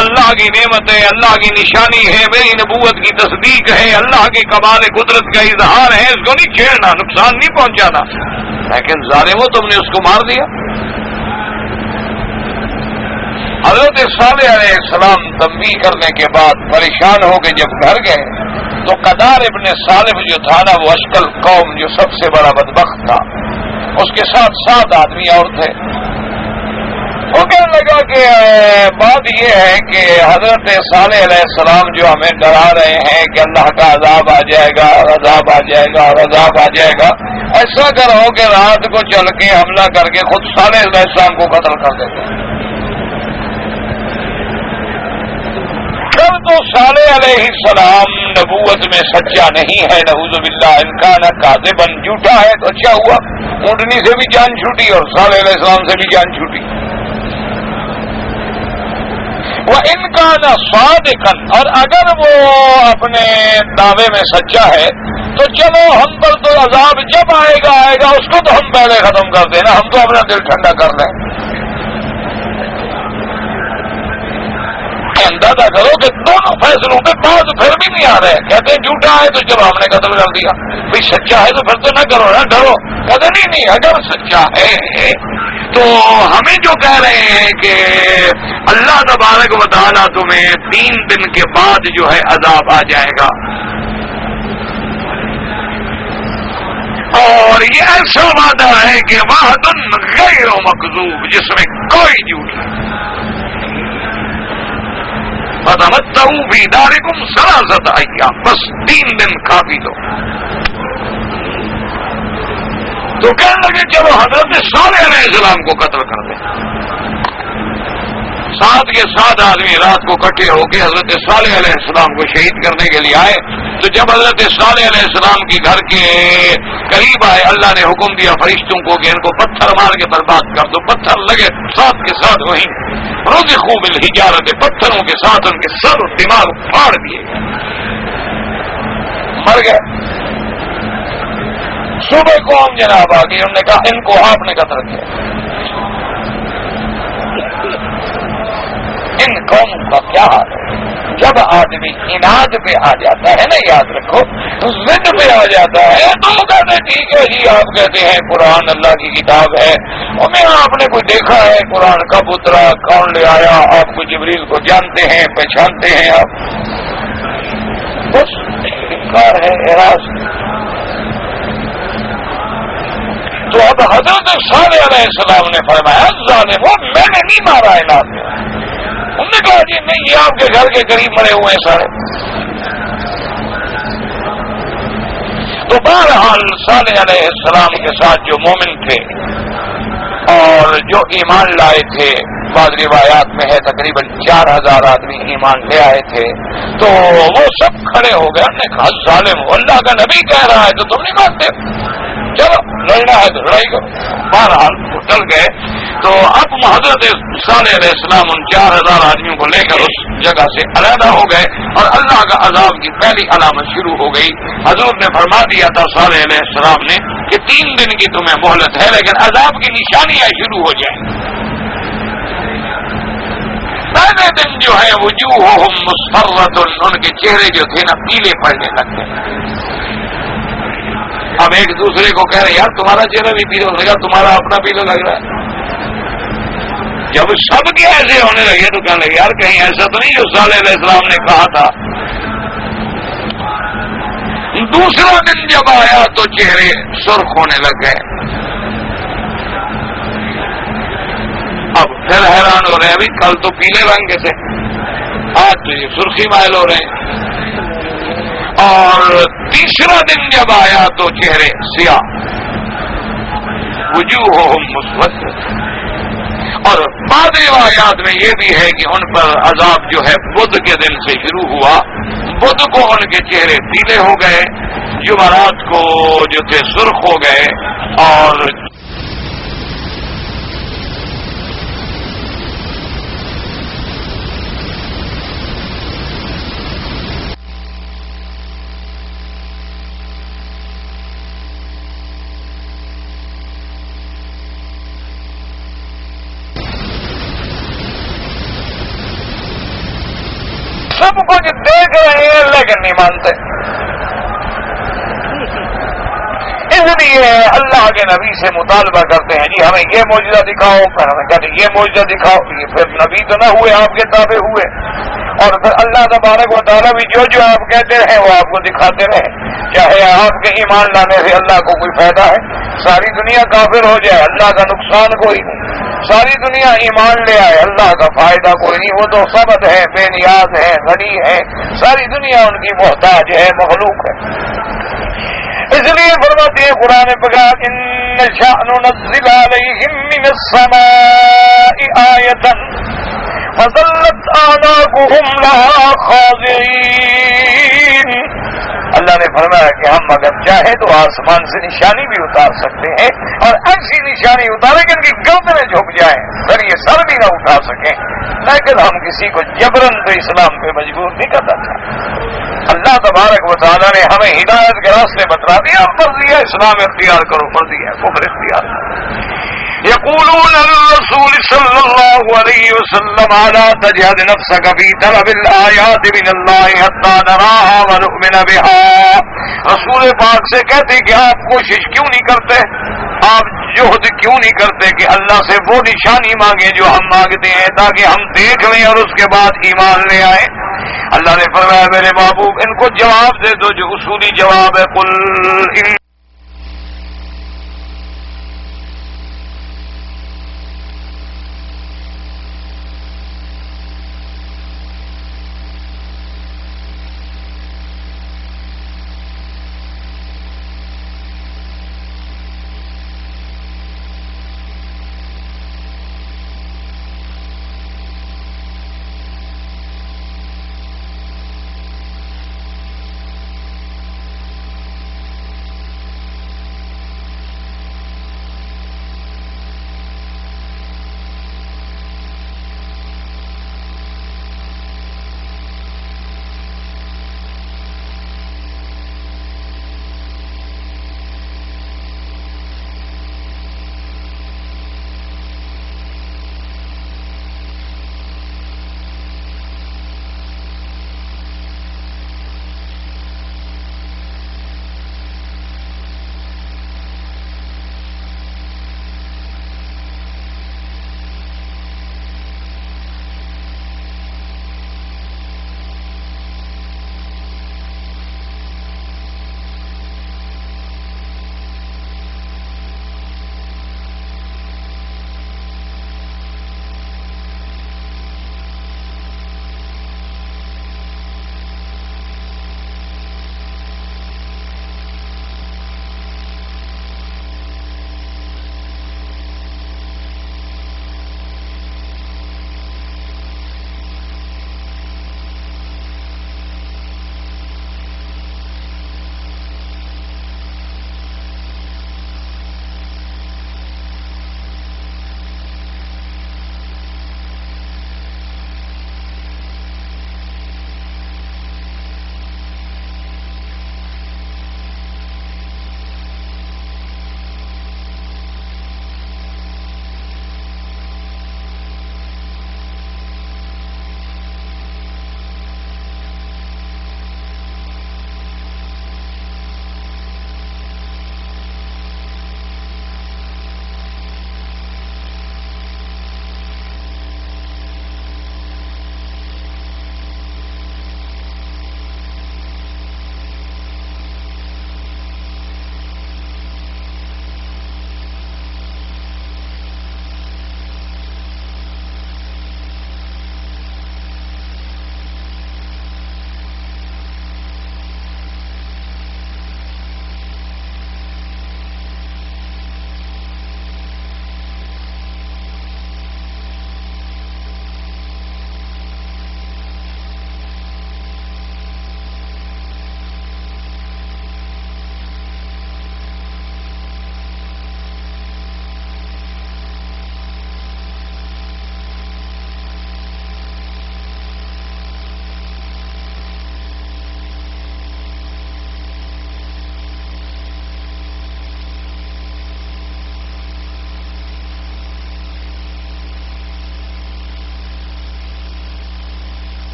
اللہ کی نعمت ہے، اللہ کی نشانی ہے، میری نبوت کی تصدیق ہے، اللہ کے کمال قدرت کا اظہار ہے، اس کو نہیں چھیڑنا، نقصان نہیں پہنچانا۔ لیکن ظالمو تم نے اس کو مار دیا۔ حضرت صالح علیہ السلام تنبیہ کرنے کے بعد پریشان ہو کے جب گھر گئے تو قدار ابن صالح جو تھا نا، وہ اشکل قوم جو سب سے بڑا بدبخت تھا، اس کے ساتھ 7 آدمی اور تھے۔ وہ کہنے لگا کہ بات یہ ہے کہ حضرت صالح علیہ السلام جو ہمیں ڈرا رہے ہیں کہ اللہ کا عذاب آ جائے گا، عذاب آ جائے گا اور عذاب آ جائے گا، ایسا کرو کہ رات کو چل کے حملہ کر کے خود صالح علیہ السلام کو قتل کر دیتے ہیں۔ تو صالح علیہ السلام نبوت میں سچا نہیں ہے، نعوذ باللہ، ان کان کاذبا، جھوٹا ہے تو اچھا ہوا، اونٹنی سے بھی جان چھوٹی اور صالح علیہ السلام سے بھی جان چھوٹی۔ وَإِن كَانَ صَادِقًا، اور اگر وہ اپنے دعوے میں سچا ہے تو چلو ہم پر تو عذاب جب آئے گا اس کو تو ہم پہلے ختم کر دیں نا، ہم تو اپنا دل ٹھنڈا کر لیں۔ اندازہ کرو کہ دونوں فیصلوں پہ باز پھر بھی نہیں آ رہے، کہتے ہیں جھوٹا ہے تو چلو ہم نے قتل کر دیا، بھائی سچا ہے تو پھر تو نہ کرو نا، ڈرو، کہتے نہیں اگر سچا ہے تو ہمیں جو کہہ رہے ہیں کہ اللہ تبارک و تعالیٰ تمہیں 3 دن کے بعد جو ہے عذاب آ جائے گا، اور یہ ایسا وعدہ ہے کہ وعد غیر مکذوب، جس میں کوئی جھوٹ نہیں۔ فتمتعوا فی دارکم 3 ایام، بس 3 دن کافی دو۔ تو کہنے لگے چلو حضرت صالح علیہ السلام کو قتل کر دیں۔ 7 کے 7 آدمی رات کو اکٹھے ہو کے حضرت صالح علیہ السلام کو شہید کرنے کے لیے آئے، تو جب حضرت صالح علیہ السلام کے گھر کے قریب آئے، اللہ نے حکم دیا فرشتوں کو کہ ان کو پتھر مار کے برباد کر دو۔ پتھر لگے 7 کے 7 وہیں رضخوا بالحجارۃ، پتھروں کے ساتھ ان کے سر و دماغ پھاڑ دیے، مر گئے۔ صبح کو ہم جناب آ گئے، انہوں نے کہا ان کو آپ نے قتل کیا۔ ان قوموں کا کیا حال ہے، جب آدمی اناد پہ آ جاتا ہے نا، یاد رکھو، ضد پہ آ جاتا ہے تو کہتے ہیں ٹھیک ہے جی، آپ کہتے ہیں قرآن اللہ کی کتاب ہے، اور میں آپ نے کوئی دیکھا ہے قرآن کب اترا، کون لے آیا، آپ کو جبریل کو جانتے ہیں، پہچانتے ہیں آپ، بس انکار ہے، اعراض۔ تو اب حضرت صالح علیہ السلام نے فرمایا ظالمو میں نے نہیں مارا اناد میں۔ انہوں نے کہا جی نہیں، یہ آپ کے گھر کے قریب مرے ہوئے ہیں سارے۔ تو بہرحال صالح علیہ السلام کے ساتھ جو مومن تھے اور جو ایمان لائے تھے بعض روایات میں ہے تقریباً 4000 آدمی ایمان لے آئے تھے. تو وہ سب کھڑے ہو گئے. ہم نے کہا ظالم ہو, اللہ کا نبی کہہ رہا ہے تو تم نہیں مانتے, چلو لڑنا ہے تو لڑائی کرو. بہرحال وہ ڈر گئے. تو اب حضرت صالح علیہ السلام ان 4000 آدمیوں کو لے کر اس جگہ سے علیحدہ ہو گئے اور اللہ کا عذاب کی پہلی علامت شروع ہو گئی. حضور نے فرما دیا تھا صالح علیہ السلام نے کہ 3 دن کی تمہیں مہلت ہے, لیکن عذاب کی نشانیاں شروع ہو جائیں. پہلے دن جو ہے وجوہہم مصفرۃ, ان کے چہرے جو تھے نا پیلے پڑنے لگ گئے. اب ایک دوسرے کو کہہ رہے یار تمہارا چہرہ بھی پیلا لگا, تمہارا اپنا پیلا لگ رہا ہے. جب سب کے ایسے ہونے لگے تو کہنے لگے یار کہیں ایسا تو نہیں جو صالح علیہ السلام نے کہا تھا. دوسرا دن جب آیا تو چہرے سرخ ہونے لگ گئے. اب پھر حیران ہو رہے ہیں, ابھی کل تو پیلے رنگ کے تھے, آج تو یہ سرخی مائل ہو رہے ہیں. اور تیسرا دن جب آیا تو چہرے سیاہ, وجوہہم مسودۃ. اور بعض روایات میں یہ بھی ہے کہ ان پر عذاب جو ہے بدھ کے دن سے شروع ہوا. بدھ کو ان کے چہرے پیلے ہو گئے, جمعرات کو جو تھے سرخ ہو گئے, اور سب کچھ دیکھ رہے ہیں لیکن نہیں مانتے. اس لیے اللہ کے نبی سے مطالبہ کرتے ہیں, جی ہمیں یہ معجزہ دکھاؤ, پھر ہمیں کہتے ہیں یہ معجزہ دکھاؤ. یہ پھر نبی تو نہ ہوئے, آپ کے تابع ہوئے, اور پھر اللہ تبارک و تعالیٰ بھی جو آپ کہتے رہے وہ آپ کو دکھاتے رہے. چاہے آپ کے ایمان لانے سے اللہ کو کوئی فائدہ ہے, ساری دنیا کافر ہو جائے اللہ کا نقصان کوئی نہیں. ساری دنیا ایمان لے آئے اللہ کا فائدہ کوئی نہیں. وہ تو سبد ہے, بے نیاز ہے, غنی ہے, ساری دنیا ان کی محتاج ہے, مخلوق ہے. اس لیے فرماتے ہیں قرآن پاک ان نشأ ننزل علیہم من السماء آیۃ فظلت اعناقهم لها خاضعین. اللہ نے فرمایا کہ ہم اگر چاہیں تو آسمان سے نشانی بھی اتار سکتے ہیں, اور ایسی نشانی اتاریں کہ ان کی گردنیں جھک جائیں, پھر یہ سر بھی نہ اٹھا سکیں. لیکن ہم کسی کو جبرن تو اسلام پہ مجبور نہیں کرنا چاہتے. اللہ تبارک و تعالیٰ نے ہمیں ہدایت کے راستے بتلا دیا, مرضی ہے اسلام اختیار کرو, مرضی ہے کفر اختیار کرو. يقولون للرسول صلى الله عليه وسلم لا تجهد نفسك في طلب الآيات من الله حتى نراها ونؤمن بها. رسول پاک سے کہتے کہ آپ کوشش کیوں نہیں کرتے, آپ جہد کیوں نہیں کرتے کہ اللہ سے وہ نشانی مانگیں جو ہم مانگتے ہیں, تاکہ ہم دیکھ لیں اور اس کے بعد ایمان لے آئیں. اللہ نے فرمایا میرے محبوب ان کو جواب دے دو جو اصولی جواب ہے, قل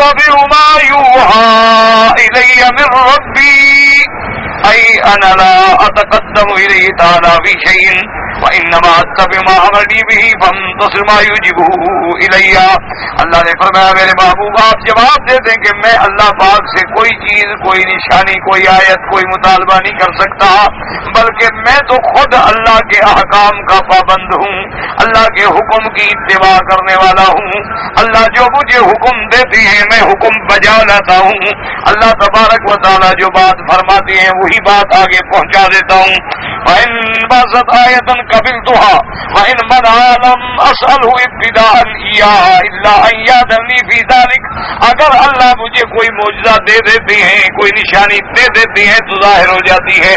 اتبع ما يوحى الي من ربي اي انا لا اتقدم اليه تعالى في شيء وانما اتبع ما امرني به فانتصر ما يجبه الي. اللہ نے فرمایا میرے محبوب آپ جواب دے دیں کہ میں اللہ پاک سے کوئی چیز، کوئی نشانی، کوئی آیت، کوئی مطالبہ نہیں کر سکتا، بلکہ میں تو خود اللہ کے احکام کا پابند ہوں، اللہ کے حکم کی اتباع کرنے والا ہوں. اللہ جو مجھے حکم دیتے ہیں میں حکم بجا لاتا ہوں. اللہ تبارک و تعالی جو بات فرماتے ہیں وہی بات آگے پہنچا دیتا ہوں. وَإِن بَعْثَتْ آيَةً قَبِلْتُهَا وَإِن مَنَعَ لَمْ أَسْأَلْهُ ابْتِدَاءً إِيَّاهَا إِلَّا أَن يَأْذَنَ لِي فِي ذَلِكَ. اگر اللہ مجھے کوئی معجزہ دے دیتے ہیں، کوئی نشانی دے دیتے ہیں تو ظاہر ہو جاتی ہے،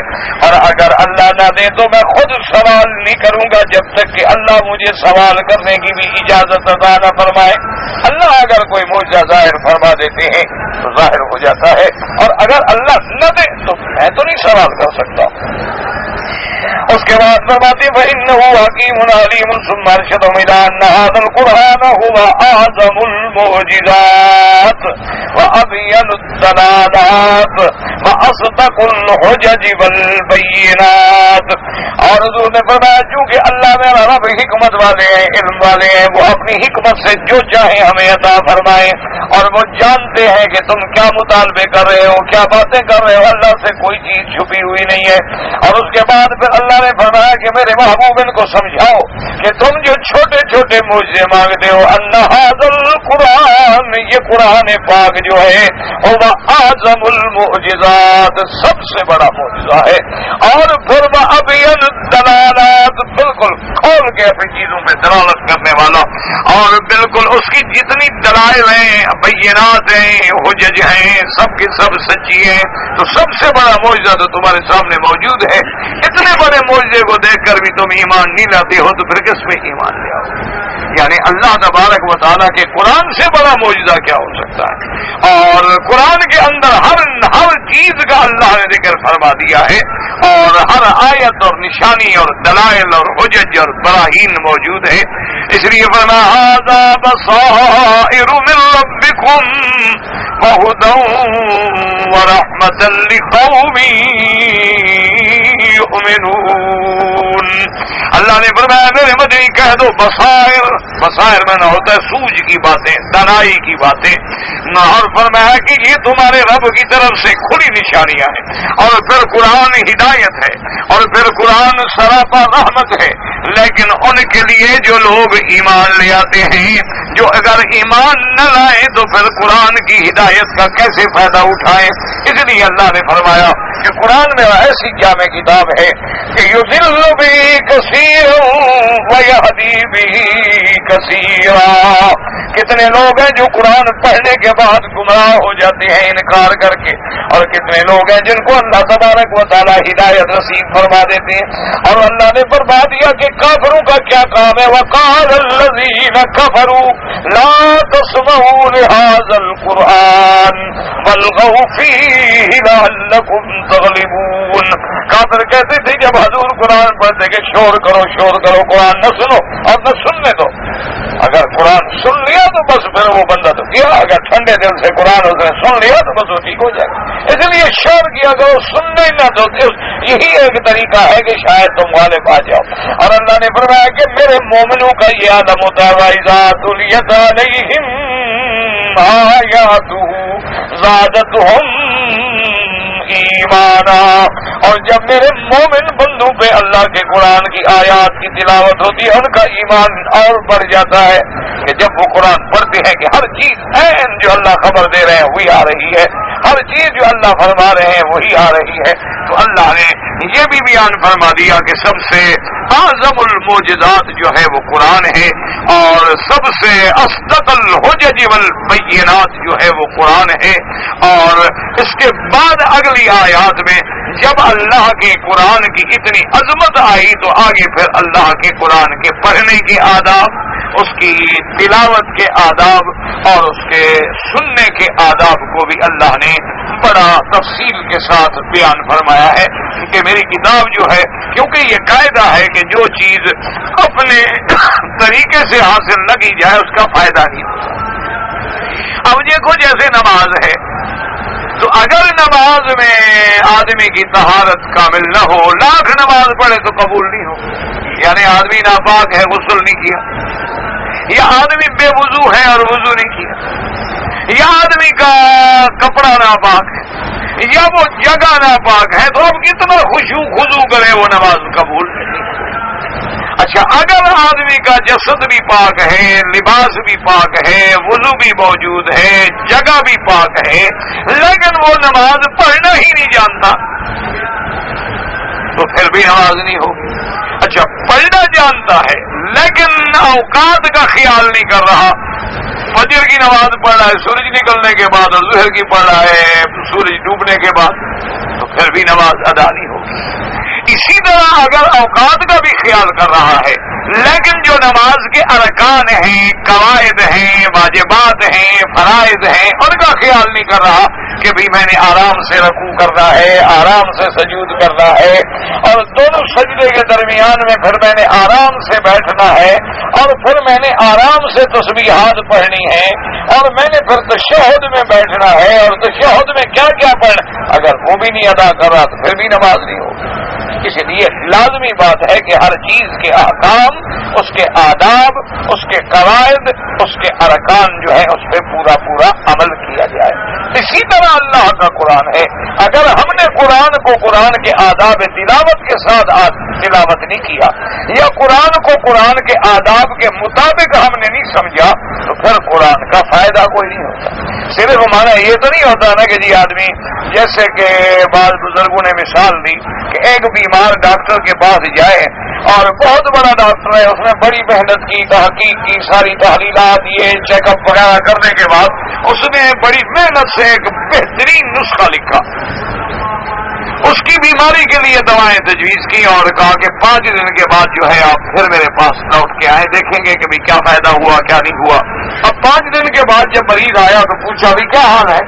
اور اگر اللہ نہ دے تو میں خود سوال نہیں کروں گا جب تک کہ اللہ مجھے سوال کرنے کی بھی اجازت عطا نہ فرمائے. اللہ اگر کوئی معجزہ ظاہر فرما دیتے ہیں تو ظاہر ہو جاتا ہے، اور اگر اللہ نہ دے تو میں تو نہیں سوال کر سکتا. اس کے بعد فرماتے فإنه حکیم علیم ثم ارشدهم إلى أن هذا القرآن هو أعظم المعجزات وأبين الدلالات وأصدق الحجج والبينات. اور حضور نے فرمایا چونکہ اللہ میرا رب حکمت والے ہیں، علم والے ہیں، وہ اپنی حکمت سے جو چاہے ہمیں عطا فرمائے، اور وہ جانتے ہیں کہ تم کیا مطالبے کر رہے ہو، کیا باتیں کر رہے ہو. اللہ سے کوئی چیز چھپی ہوئی نہیں ہے. اور اس کے بعد پھر اللہ نے فرمایا کہ میرے محبوب ان کو سمجھاؤ کہ تم جو چھوٹے چھوٹے معجزے مانگتے ہو، ان ھذا القرآن، یہ قرآن پاک جو ہے وہ اعظم المعجزات، سب سے بڑا معجزہ ہے. اور پھر وابین الدلالات، بالکل کھول کے اپنی چیزوں میں دلالت کرنے والا، اور بالکل اس کی جتنی دلائل ہیں، بینات ہیں، حجج ہیں، سب کی سب سچی ہیں. تو سب سے بڑا معجزہ تو تمہارے سامنے موجود ہے. اتنے بڑے معجزے کو دیکھ کر بھی تم ایمان نہیں لاتے ہو تو پھر کس میں ایمان لے آؤ؟ یعنی اللہ تبارک و تعالیٰ کے قرآن سے بڑا معجزہ کیا ہو سکتا ہے؟ اور قرآن کے اندر ہر چیز کا اللہ نے ذکر فرما دیا ہے، اور ہر آیت اور نشانی اور دلائل اور حجج اور براہین موجود ہے. اس لیے فرمایا ھذا بصائر من ربکم وہدی ورحمۃ لقوم یؤمنون. اللہ نے فرمایا میرے مدنی کہہ دو بصائر، بصائر میں نہ ہوتا ہے سوج کی باتیں، دانائی کی باتیں، نہ. اور فرمایا کہ یہ تمہارے رب کی طرف سے کھلی نشانیاں ہیں. اور پھر قرآن ہدایت ہے، اور پھر قرآن سراپا رحمت ہے. لیکن ان کے لیے جو لوگ ایمان لے آتے ہیں، جو اگر ایمان نہ لائیں تو پھر قرآن کی ہدایت کا کیسے فائدہ اٹھائیں؟ اس لیے اللہ نے فرمایا کہ قرآن میں ایسی جامع کتاب ہے کہ یضل بہ کثیرا ویہدی بہ کثیرا. کتنے لوگ ہیں جو قرآن پڑھنے کے بعد گمراہ ہو جاتے ہیں انکار کر کے، اور کتنے لوگ ہیں جن کو اللہ تبارک و تعالی ہدایت نصیب فرما دیتے ہیں. اور اللہ نے فرما دیا کہ کافروں کا کیا کام ہے، وقال الذین کفروا لا تسمعوا لهذا القرآن والغوا فیہ لعلکم تغلبون. کافر کہتے تھے جب حضور قرآن پڑھتے کہ شور کرو قرآن نہ سنو اور نہ سننے دو. اگر قرآن سن لیا تو بس پھر وہ بندہ تو کیا، اگر ٹھنڈے دل سے قرآن اس نے سن لیا تو بس وہ ٹھیک ہو جائے گا. اس لیے شور کیا کرو، سننے نہ دو. یہی ایک طریقہ ہے کہ شاید تم غالب آ جاؤ. اور اللہ نے فرمایا کہ میرے مومنوں کا یہ عالم ہوتا ہے وَإِذَا تُلِيَتْ عَلَيْهِمْ آيَاتُهُ زَادَتْهُمْ ایمانا. اور جب میرے مومن بندوں پہ اللہ کے قرآن کی آیات کی تلاوت ہوتی ہے ان کا ایمان اور بڑھ جاتا ہے. کہ جب وہ قرآن پڑھتے ہیں کہ ہر چیز عین جو اللہ خبر دے رہے ہیں وہی آ رہی ہے، ہر چیز جو اللہ فرما رہے ہیں وہی آ رہی ہے. تو اللہ نے یہ بھی بیان فرما دیا کہ سب سے اعظم المعجزات جو ہے وہ قرآن ہے، اور سب سے اصدق الحجج والبینات جو ہے وہ قرآن ہے. اور اس کے بعد اگلی آیات میں جب اللہ کے قرآن کی اتنی عظمت آئی تو آگے پھر اللہ کے قرآن کے پڑھنے کے آداب، اس کی تلاوت کے آداب اور اس کے سننے کے آداب کو بھی اللہ نے بڑا تفصیل کے ساتھ بیان فرمایا ہے. کہ میری کتاب جو ہے، کیونکہ یہ قاعدہ ہے کہ جو چیز اپنے طریقے سے حاصل نہ کی جائے اس کا فائدہ نہیں ہوتا. اب دیکھو جیسے نماز ہے تو اگر نماز میں آدمی کی طہارت کامل نہ ہو، لاکھ نماز پڑھے تو قبول نہیں ہو، یعنی آدمی ناپاک ہے، غسل نہیں کیا، یا آدمی بے وضو ہے اور وضو نہیں کیا، یا آدمی کا کپڑا ناپاک ہے، یا وہ جگہ ناپاک ہے، تو اب کتنا خشوع خضوع کرے وہ نماز قبول نہیں۔ اچھا، اگر آدمی کا جسد بھی پاک ہے، لباس بھی پاک ہے، وضو بھی موجود ہے، جگہ بھی پاک ہے، لیکن وہ نماز پڑھنا ہی نہیں جانتا تو پھر بھی نماز نہیں ہوگی۔ اچھا، پڑھنا جانتا ہے لیکن اوقات کا خیال نہیں کر رہا، فجر کی نماز پڑھ رہا ہے سورج نکلنے کے بعد اور ظہر کی پڑھ رہا ہے سورج ڈوبنے کے بعد، تو پھر بھی نماز ادا نہیں ہوگی۔ اسی طرح اگر اوقات کا بھی خیال کر رہا ہے لیکن جو نماز کے ارکان ہیں، قواعد ہیں، واجبات ہیں، فرائض ہیں، ان کا خیال نہیں کر رہا کہ بھی میں نے آرام سے رکوع کرنا ہے، آرام سے سجود کرنا ہے، اور دونوں سجدے کے درمیان میں پھر میں نے آرام سے بیٹھنا ہے، اور پھر میں نے آرام سے تسبیحات پڑھنی ہے، اور میں نے پھر تشہد میں بیٹھنا ہے، اور تشہد میں کیا کیا پڑھنا، اگر وہ بھی نہیں ادا کر رہا تو پھر بھی نماز نہیں ہوگی۔ اس لیے لازمی بات ہے کہ ہر چیز کے احکام، اس کے آداب، اس کے قواعد، اس کے ارکان جو ہے اس پہ پورا پورا عمل کیا جائے۔ اسی طرح اللہ کا قرآن ہے، اگر ہم نے قرآن کو قرآن کے آداب تلاوت کے ساتھ تلاوت نہیں کیا، یا قرآن کو قرآن کے آداب کے مطابق ہم نے نہیں سمجھا، تو پھر قرآن کا فائدہ کوئی نہیں ہوتا۔ صرف ہمارا یہ تو نہیں ہوتا نا کہ جی آدمی، جیسے کہ بعض بزرگوں نے مثال دی کہ ایک بیمار ڈاکٹر کے پاس جائے، اور بہت بڑا ڈاکٹر ہے، اس نے بڑی محنت کی، تحقیق کی، ساری تحلیلات، یہ چیک اپ وغیرہ کرنے کے بعد اس نے بڑی محنت سے ایک بہترین نسخہ لکھا، اس کی بیماری کے لیے دوائیں تجویز کی، اور کہا کہ 5 دن کے بعد جو ہے آپ پھر میرے پاس لوٹ کے آئے، دیکھیں گے کہ بھی کیا فائدہ ہوا کیا نہیں ہوا۔ اب 5 دن کے بعد جب مریض آیا تو پوچھا بھی کیا حال ہے؟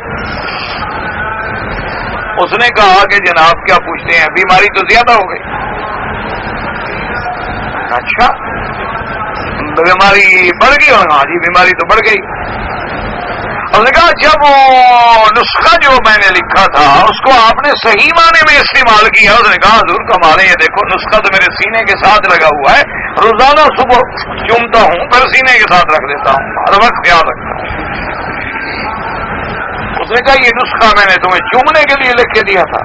اس نے کہا کہ جناب کیا پوچھتے ہیں، بیماری تو زیادہ ہو گئی۔ اچھا، بیماری بڑھ گئی؟ اور ہاں جی بیماری تو بڑھ گئی۔ اس نے کہا جب وہ نسخہ جو میں نے لکھا تھا اس کو آپ نے صحیح معنی میں استعمال کیا؟ اس نے کہا حضور کمالے، یہ دیکھو نسخہ تو میرے سینے کے ساتھ لگا ہوا ہے، روزانہ صبح چومتا ہوں پھر سینے کے ساتھ رکھ دیتا ہوں، ہر وقت خیال رکھتا ہوں۔ اس نے کہا یہ نسخہ میں نے تمہیں چومنے کے لیے لکھ کے دیا تھا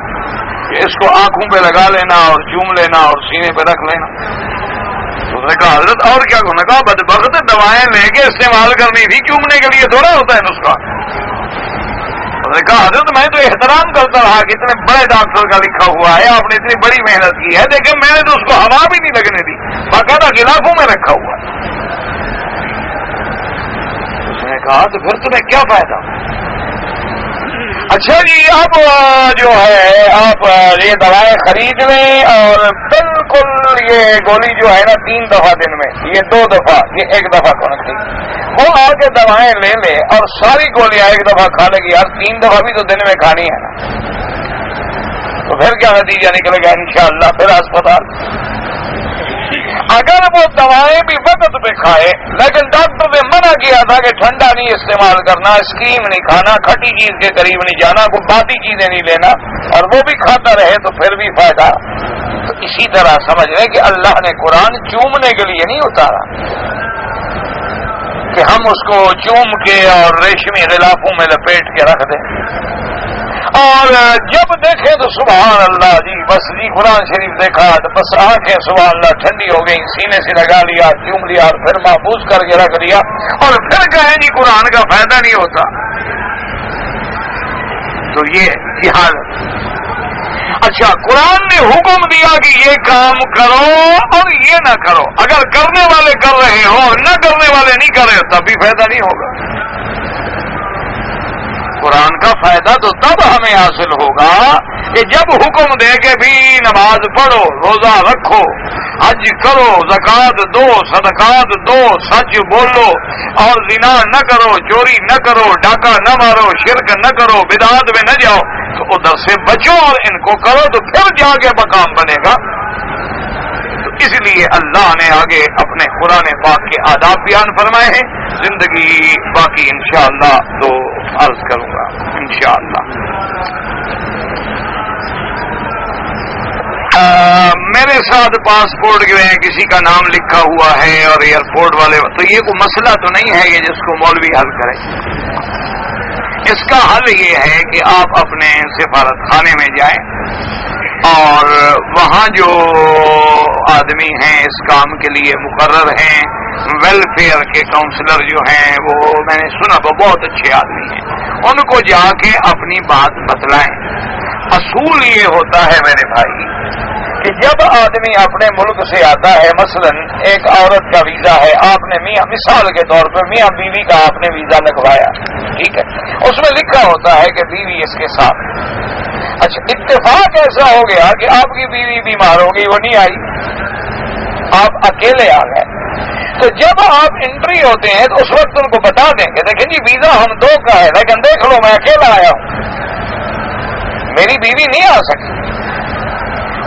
کہ اس کو آنکھوں پہ لگا لینا اور چوم لینا اور سینے پہ رکھ لینا۔ اس نے کہا حضرت اور کیا؟ انہوں نے کہا بدبخت دوائیں لے کے استعمال کرنی تھی، چومنے کے لیے تھوڑا ہوتا ہے نسخہ۔ اس نے کہا حضرت میں تو احترام کرتا رہا کہ اتنے بڑے ڈاکٹر کا لکھا ہوا ہے، آپ نے اتنی بڑی محنت کی ہے، لیکن میں نے تو اس کو ہوا بھی نہیں لگنے دی، باقاعدہ غلافوں میں رکھا ہوا ہے۔ اس نے کہا تو پھر تمہیں کیا فائدہ؟ اچھا جی، اب جو ہے آپ یہ دوائیں خرید لیں، اور بالکل یہ گولی جو ہے نا 3 دفعہ دن میں، یہ 2 دفعہ، یہ 1 دفعہ کھانا چاہیے، وہ آ کے دوائیں لے لے اور ساری گولیاں 1 دفعہ کھا لے گی، یار 3 دفعہ بھی تو دن میں کھانی ہے نا، تو پھر کیا نتیجہ نکلے گا؟ انشاءاللہ پھر اسپتال۔ اگر وہ دوائیں بھی وقت پہ کھائے، لیکن ڈاکٹر نے منع کیا تھا کہ ٹھنڈا نہیں استعمال کرنا، اسکریم نہیں کھانا، کھٹی چیز کے قریب نہیں جانا، کوئی باتی چیزیں نہیں لینا، اور وہ بھی کھاتا رہے تو پھر بھی فائدہ۔ تو اسی طرح سمجھ رہے کہ اللہ نے قرآن چومنے کے لیے نہیں اتارا کہ ہم اس کو چوم کے اور ریشمی غلافوں میں لپیٹ کے رکھ دیں، اور جب دیکھیں تو سبحان اللہ جی، بس جی قرآن شریف دیکھا تو بس آنکھیں سبحان اللہ ٹھنڈی ہو گئی، سینے سے لگا لیا، چوم لیا، اور پھر محفوظ کر کے رکھ دیا، اور پھر کہیں جی قرآن کا فائدہ نہیں ہوتا، تو یہ حالت۔ اچھا، قرآن نے حکم دیا کہ یہ کام کرو اور یہ نہ کرو، اگر کرنے والے کر رہے ہو اور نہ کرنے والے نہیں کر رہے تب بھی فائدہ نہیں ہوگا۔ قرآن کا فائدہ تو تب ہمیں حاصل ہوگا کہ جب حکم دے کہ بھی نماز پڑھو، روزہ رکھو، حج کرو، زکوٰۃ دو، صدقات دو، سچ بولو، اور زنا نہ کرو، چوری نہ کرو، ڈاکہ نہ مارو، شرک نہ کرو، بدعات میں نہ جاؤ، تو ادھر سے بچو اور ان کو کرو تو پھر جا کے مقام بنے گا۔ تو اس لیے اللہ نے آگے اپنے قرآن پاک کے آداب بیان فرمائے ہیں، زندگی باقی انشاءاللہ تو عرض کروں گا انشاءاللہ۔ میرے ساتھ پاسپورٹ جو ہے کسی کا نام لکھا ہوا ہے اور ایئرپورٹ والے، تو یہ کوئی مسئلہ تو نہیں ہے یہ جس کو مولوی حل کرے۔ اس کا حل یہ ہے کہ آپ اپنے سفارت خانے میں جائیں اور وہاں جو آدمی ہیں اس کام کے لیے مقرر ہیں، ویلفیئر کے کاؤنسلر جو ہیں، وہ میں نے سنا وہ بہت اچھے آدمی ہیں، ان کو جا کے اپنی بات بتلائیں۔ اصول یہ ہوتا ہے میرے بھائی کہ جب آدمی اپنے ملک سے آتا ہے، مثلا ایک عورت کا ویزا ہے، آپ نے میاں مثال کے طور پر میاں بیوی کا آپ نے ویزا لگوایا، ٹھیک ہے، اس میں لکھا ہوتا ہے کہ بیوی اس کے ساتھ۔ اچھا اتفاق ایسا ہو گیا کہ آپ کی بیوی بیمار ہو گئی، وہ نہیں آئی، آپ اکیلے آ گئے، تو جب آپ انٹری ہوتے ہیں تو اس وقت ان کو بتا دیں گے دیکھیں جی ویزا ہم دو کا ہے لیکن دیکھ لو میں اکیلا آیا ہوں، میری بیوی نہیں آ سکی۔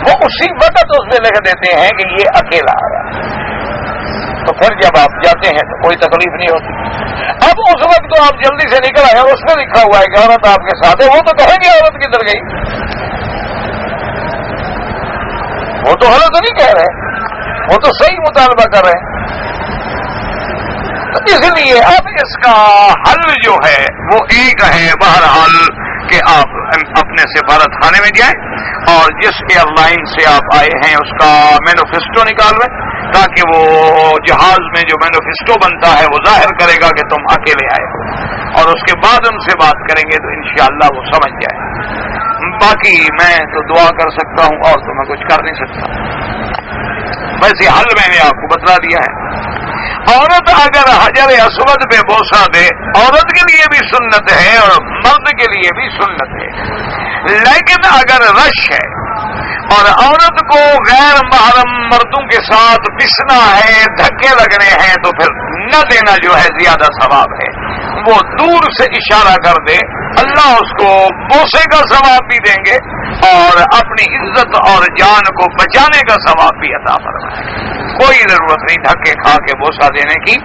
وہ اسی وقت اس میں لکھ دیتے ہیں کہ یہ اکیلا آ رہا ہے، تو پھر جب آپ جاتے ہیں تو کوئی تکلیف نہیں ہوتی۔ اب اس وقت تو آپ جلدی سے نکل آئے، اس میں لکھا ہوا ہے کہ عورت آپ کے ساتھ ہے، وہ تو کہیں گے عورت کدھر گئی، وہ تو غلط نہیں کہہ رہے، وہ تو صحیح مطالبہ کر رہے ہیں۔ تو اس لیے اب اس کا حل جو ہے وہ ایک ہے بہرحال کہ آپ اپنے سفارت خانے میں جائیں اور جس ایئر لائن سے آپ آئے ہیں اس کا مینوفیسٹو نکال لیں، تاکہ وہ جہاز میں جو مینوفیسٹو بنتا ہے وہ ظاہر کرے گا کہ تم اکیلے آئے ہو، اور اس کے بعد ان سے بات کریں گے تو انشاءاللہ وہ سمجھ جائے۔ باقی میں تو دعا کر سکتا ہوں اور تو میں کچھ کر نہیں سکتا، ویسے حل میں نے آپ کو بتلا دیا ہے۔ عورت اگر حجر اسود پہ بوسہ دے، عورت کے لیے بھی سنت ہے اور مرد کے لیے بھی سنت ہے، لیکن اگر رش ہے اور عورت کو غیر محرم مردوں کے ساتھ پسنا ہے، دھکے لگنے ہیں، تو پھر نہ دینا جو ہے زیادہ ثواب ہے۔ وہ دور سے اشارہ کر دے، اللہ اس کو بوسے کا ثواب بھی دیں گے اور اپنی عزت اور جان کو بچانے کا ثواب بھی عطا فرمائے۔ کوئی ضرورت نہیں دھکے کھا کے بوسہ دینے کی،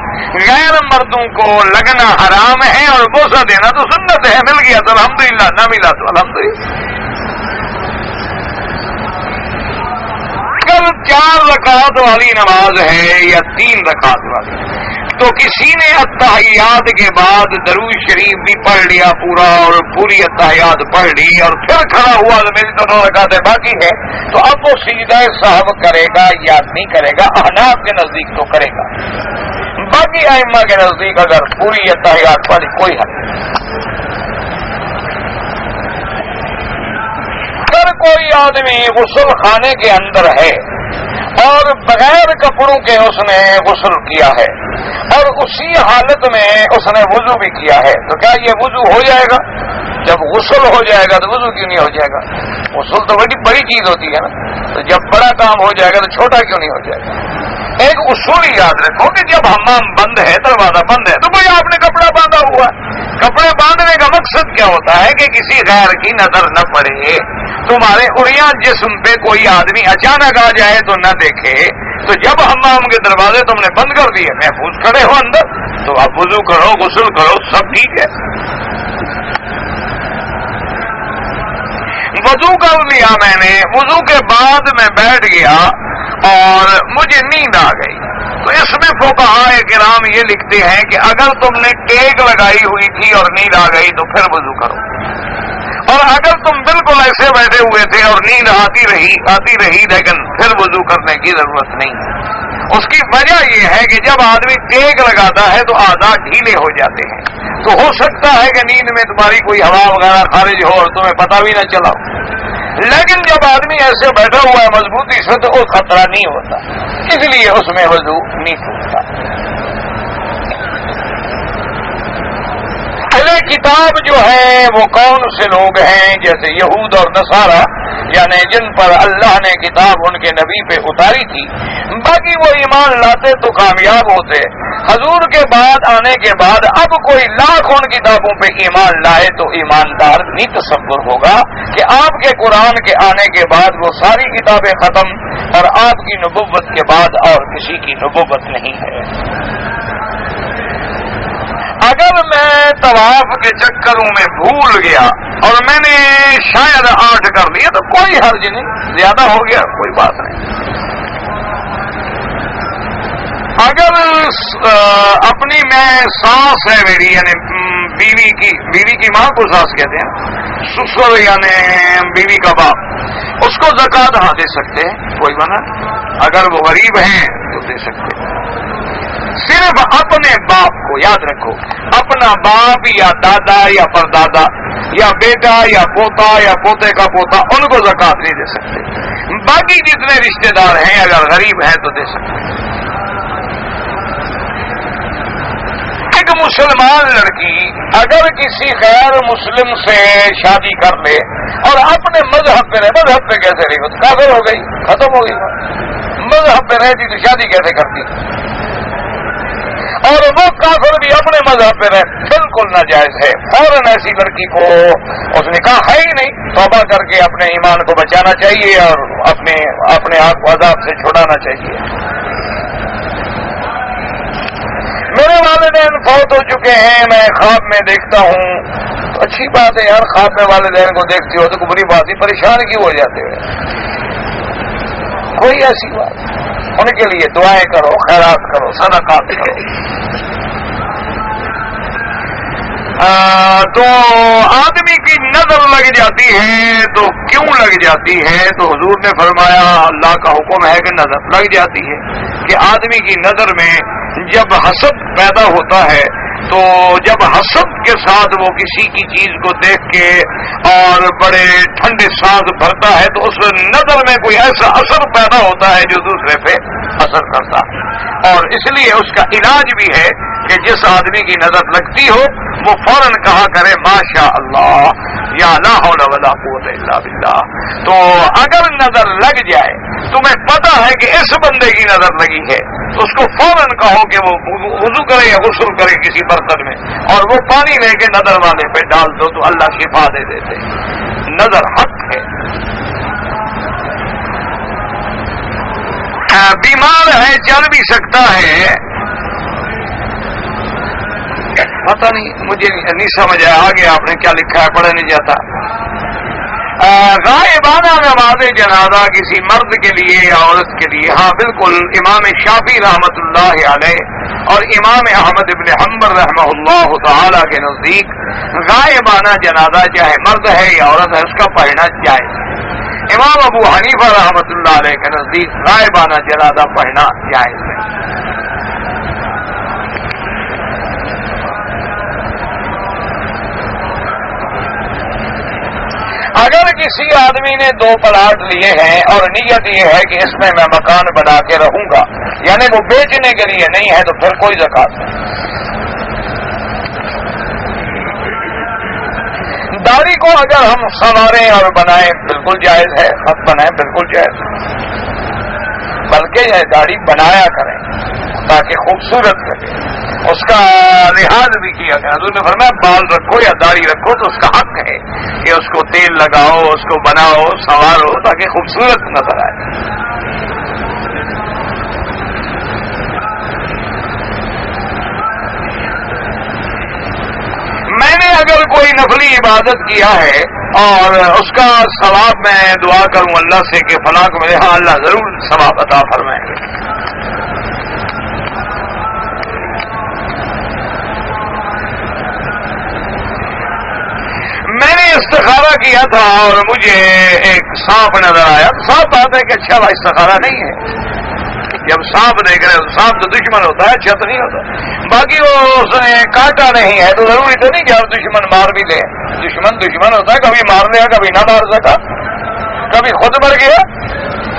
غیر مردوں کو لگنا حرام ہے اور بوسہ دینا تو سنت ہے، مل گیا تو الحمدللہ، نہ ملا تو الحمدللہ۔ کل 4 رکعت والی نماز ہے یا 3 رکعت والی، تو کسی نے اتحیات کے بعد درود شریف بھی پڑھ لیا پورا اور پوری اتحیات پڑھ لی اور پھر کھڑا ہوا تو میری تو 2 رکعتیں باقی ہے، تو اب وہ سجدہ سہو کرے گا یا نہیں کرے گا؟ احناف کے نزدیک تو کرے گا، باقی ائمہ کے نزدیک اگر پوری اتحیات پڑھی کوئی حل نہیں۔ اگر کوئی آدمی غسل خانے کے اندر ہے اور بغیر کپڑوں کے اس نے غسل کیا ہے اور اسی حالت میں اس نے وضو بھی کیا ہے، تو کیا یہ وضو ہو جائے گا؟ جب غسل ہو جائے گا تو وضو کیوں نہیں ہو جائے گا؟ غسل تو بڑی چیز ہوتی ہے نا، تو جب بڑا کام ہو جائے گا تو چھوٹا کیوں نہیں ہو جائے گا؟ ایک اصول یاد رکھو کہ جب حمام بند ہے، دروازہ بند ہے، تو بھائی آپ نے کپڑا باندھا ہوا ہے، کپڑے باندھنے کا مقصد کیا ہوتا ہے کہ کسی غیر کی نظر نہ پڑے، تمہارے اڑیاں جسم پہ کوئی آدمی اچانک آ جائے تو نہ دیکھے، تو جب حمام کے دروازے تم نے بند کر دیے، محفوظ کھڑے ہو اندر، تو آپ وضو کرو، غسل کرو، سب ٹھیک ہے۔ وضو کر لیا میں نے، وضو کے بعد میں بیٹھ گیا اور مجھے نیند آ گئی، تو اس میں فقہاء کرام یہ لکھتے ہیں کہ اگر تم نے ٹیک لگائی ہوئی تھی اور نیند آ گئی تو پھر وضو کرو، اور اگر تم بالکل ایسے بیٹھے ہوئے تھے اور نیند آتی رہی لیکن پھر وضو کرنے کی ضرورت نہیں۔ اس کی وجہ یہ ہے کہ جب آدمی ٹیک لگاتا ہے تو اعضاء ڈھیلے ہو جاتے ہیں، تو ہو سکتا ہے کہ نیند میں تمہاری کوئی ہوا وغیرہ خارج ہو اور تمہیں پتہ بھی نہ چلا، لیکن جب آدمی ایسے بیٹھا ہوا ہے مضبوطی سے تو وہ خطرہ نہیں ہوتا، اس لیے اس میں وضو نہیں ٹوٹتا۔ اہل کتاب جو ہے وہ کون سے لوگ ہیں؟ جیسے یہود اور نصارہ، یعنی جن پر اللہ نے کتاب ان کے نبی پہ اتاری تھی، باقی وہ ایمان لاتے تو کامیاب ہوتے۔ حضور کے بعد آنے کے بعد اب کوئی لاکھ ان کتابوں پہ ایمان لائے تو ایماندار نہیں تصور ہوگا کہ آپ کے قرآن کے آنے کے بعد وہ ساری کتابیں ختم اور آپ کی نبوت کے بعد اور کسی کی نبوت نہیں ہے۔ اگر اگر میں طواف کے چکروں میں بھول گیا اور میں نے شاید 8 کر لیا تو کوئی حرج نہیں، زیادہ ہو گیا کوئی بات نہیں۔ اگر اپنی میں ساس ہے میری، یعنی بیوی کی ماں کو ساس کہتے ہیں، سسر یعنی بیوی کا باپ، اس کو زکوٰۃ ہاں دے سکتے ہیں، کوئی منع نہیں۔ اگر وہ غریب ہیں تو دے سکتے ہیں۔ صرف اپنے باپ کو یاد رکھو، اپنا باپ یا دادا یا پردادا یا بیٹا یا پوتا یا پوتے کا پوتا، ان کو زکوٰۃ نہیں دے سکتے۔ باقی جتنے رشتہ دار ہیں اگر غریب ہیں تو دے سکتے ہیں۔ ایک مسلمان لڑکی اگر کسی غیر مسلم سے شادی کر لے اور اپنے مذہب پہ رہے، مذہب پہ کیسے رہی؟ وہ کافر ہو گئی، ختم ہو گئی۔ مذہب پہ رہتی تو شادی کیسے کرتی؟ اور وہ کافر بھی اپنے مذہب پہ رہے، بالکل ناجائز ہے۔ فوراً ایسی لڑکی کو اس نے کہا ہے ہی نہیں، توبہ کر کے اپنے ایمان کو بچانا چاہیے اور اپنے آپ کو عذاب سے چھڑانا چاہیے۔ میرے والدین فوت ہو چکے ہیں، میں خواب میں دیکھتا ہوں تو اچھی بات ہے یار، خواب میں والدین کو دیکھتی ہو تو بری بات ہی، پریشان کیوں ہو جاتے ہوئے؟ کوئی ایسی بات، ان کے لیے دعائیں کرو، خیرات کرو، صدقات کرو۔ تو آدمی کی نظر لگ جاتی ہے تو کیوں لگ جاتی ہے؟ تو حضور نے فرمایا، اللہ کا حکم ہے کہ نظر لگ جاتی ہے، کہ آدمی کی نظر میں جب حسد پیدا ہوتا ہے تو جب حسد کے ساتھ وہ کسی کی چیز کو دیکھ کے اور بڑے ٹھنڈے سانس بھرتا ہے تو اس نظر میں کوئی ایسا اثر پیدا ہوتا ہے جو دوسرے پہ اثر کرتا ہے۔ اور اس لیے اس کا علاج بھی ہے کہ جس آدمی کی نظر لگتی ہو وہ فوراً کہا کرے ماشاء اللہ یا لا حول ولا قوت الا باللہ۔ تو اگر نظر لگ جائے، تمہیں پتا ہے کہ اس بندے کی نظر لگی ہے، تو اس کو فوراً کہو کہ وہ وضو کرے یا غسل کرے کسی برتن میں، اور وہ پانی لے کے نظر والے پہ ڈال دو تو اللہ شفا دے دیتے۔ نظر حق ہے۔ بیمار ہے، چل بھی سکتا ہے، پتہ نہیں، مجھے نہیں سمجھ آیا آگے آپ نے کیا لکھا ہے، پڑھا نہیں جاتا۔ غائبانہ نماز جنازہ کسی مرد کے لیے یا عورت کے لیے، ہاں بالکل، امام شافعی رحمۃ اللہ علیہ اور امام احمد ابن حنبل رحمہ اللہ تعالی کے نزدیک غائبانہ جنازہ چاہے مرد ہے یا عورت ہے اس کا پڑھنا جائز ہے۔ امام ابو حنیفہ رحمۃ اللہ علیہ کے نزدیک غائبانہ جنازہ پڑھنا جائز ہے۔ اگر کسی آدمی نے 2 پلاٹ لیے ہیں اور نیت یہ ہے کہ اس میں مکان بنا کے رہوں گا، یعنی وہ بیچنے کے لیے نہیں ہے، تو پھر کوئی زکوٰۃ نہیں۔ داڑھی کو اگر ہم سنواریں اور بنائیں بالکل جائز ہے، خط بنائیں بالکل جائز ہے، بلکہ یہ داڑھی بنایا کریں تاکہ خوبصورت لگے، اس کا لحاظ بھی کیا گیا۔ حضور نے فرمایا بال رکھو یا داڑھی رکھو تو اس کا حق ہے کہ اس کو تیل لگاؤ، اس کو بناؤ، سنوارو تاکہ خوبصورت نظر آئے۔ میں نے اگر کوئی نفلی عبادت کیا ہے اور اس کا ثواب میں دعا کروں اللہ سے کہ فلاں کو ملے، ہاں اللہ ضرور ثواب عطا فرمائیں گے۔ میں نے استخارہ کیا تھا اور مجھے ایک سانپ نظر آیا، تو صاف بات ہے کہ اچھا بھائی استخارہ نہیں ہے۔ جب سانپ دیکھ رہے تو سانپ تو دشمن ہوتا ہے، اچھا تو نہیں ہوتا۔ باقی وہ اس نے کاٹا نہیں ہے تو ضروری تو نہیں کہ آپ دشمن مار بھی لیں، دشمن ہوتا ہے، کبھی مار لیا کبھی نہ مار سکا، کبھی خود مر گیا،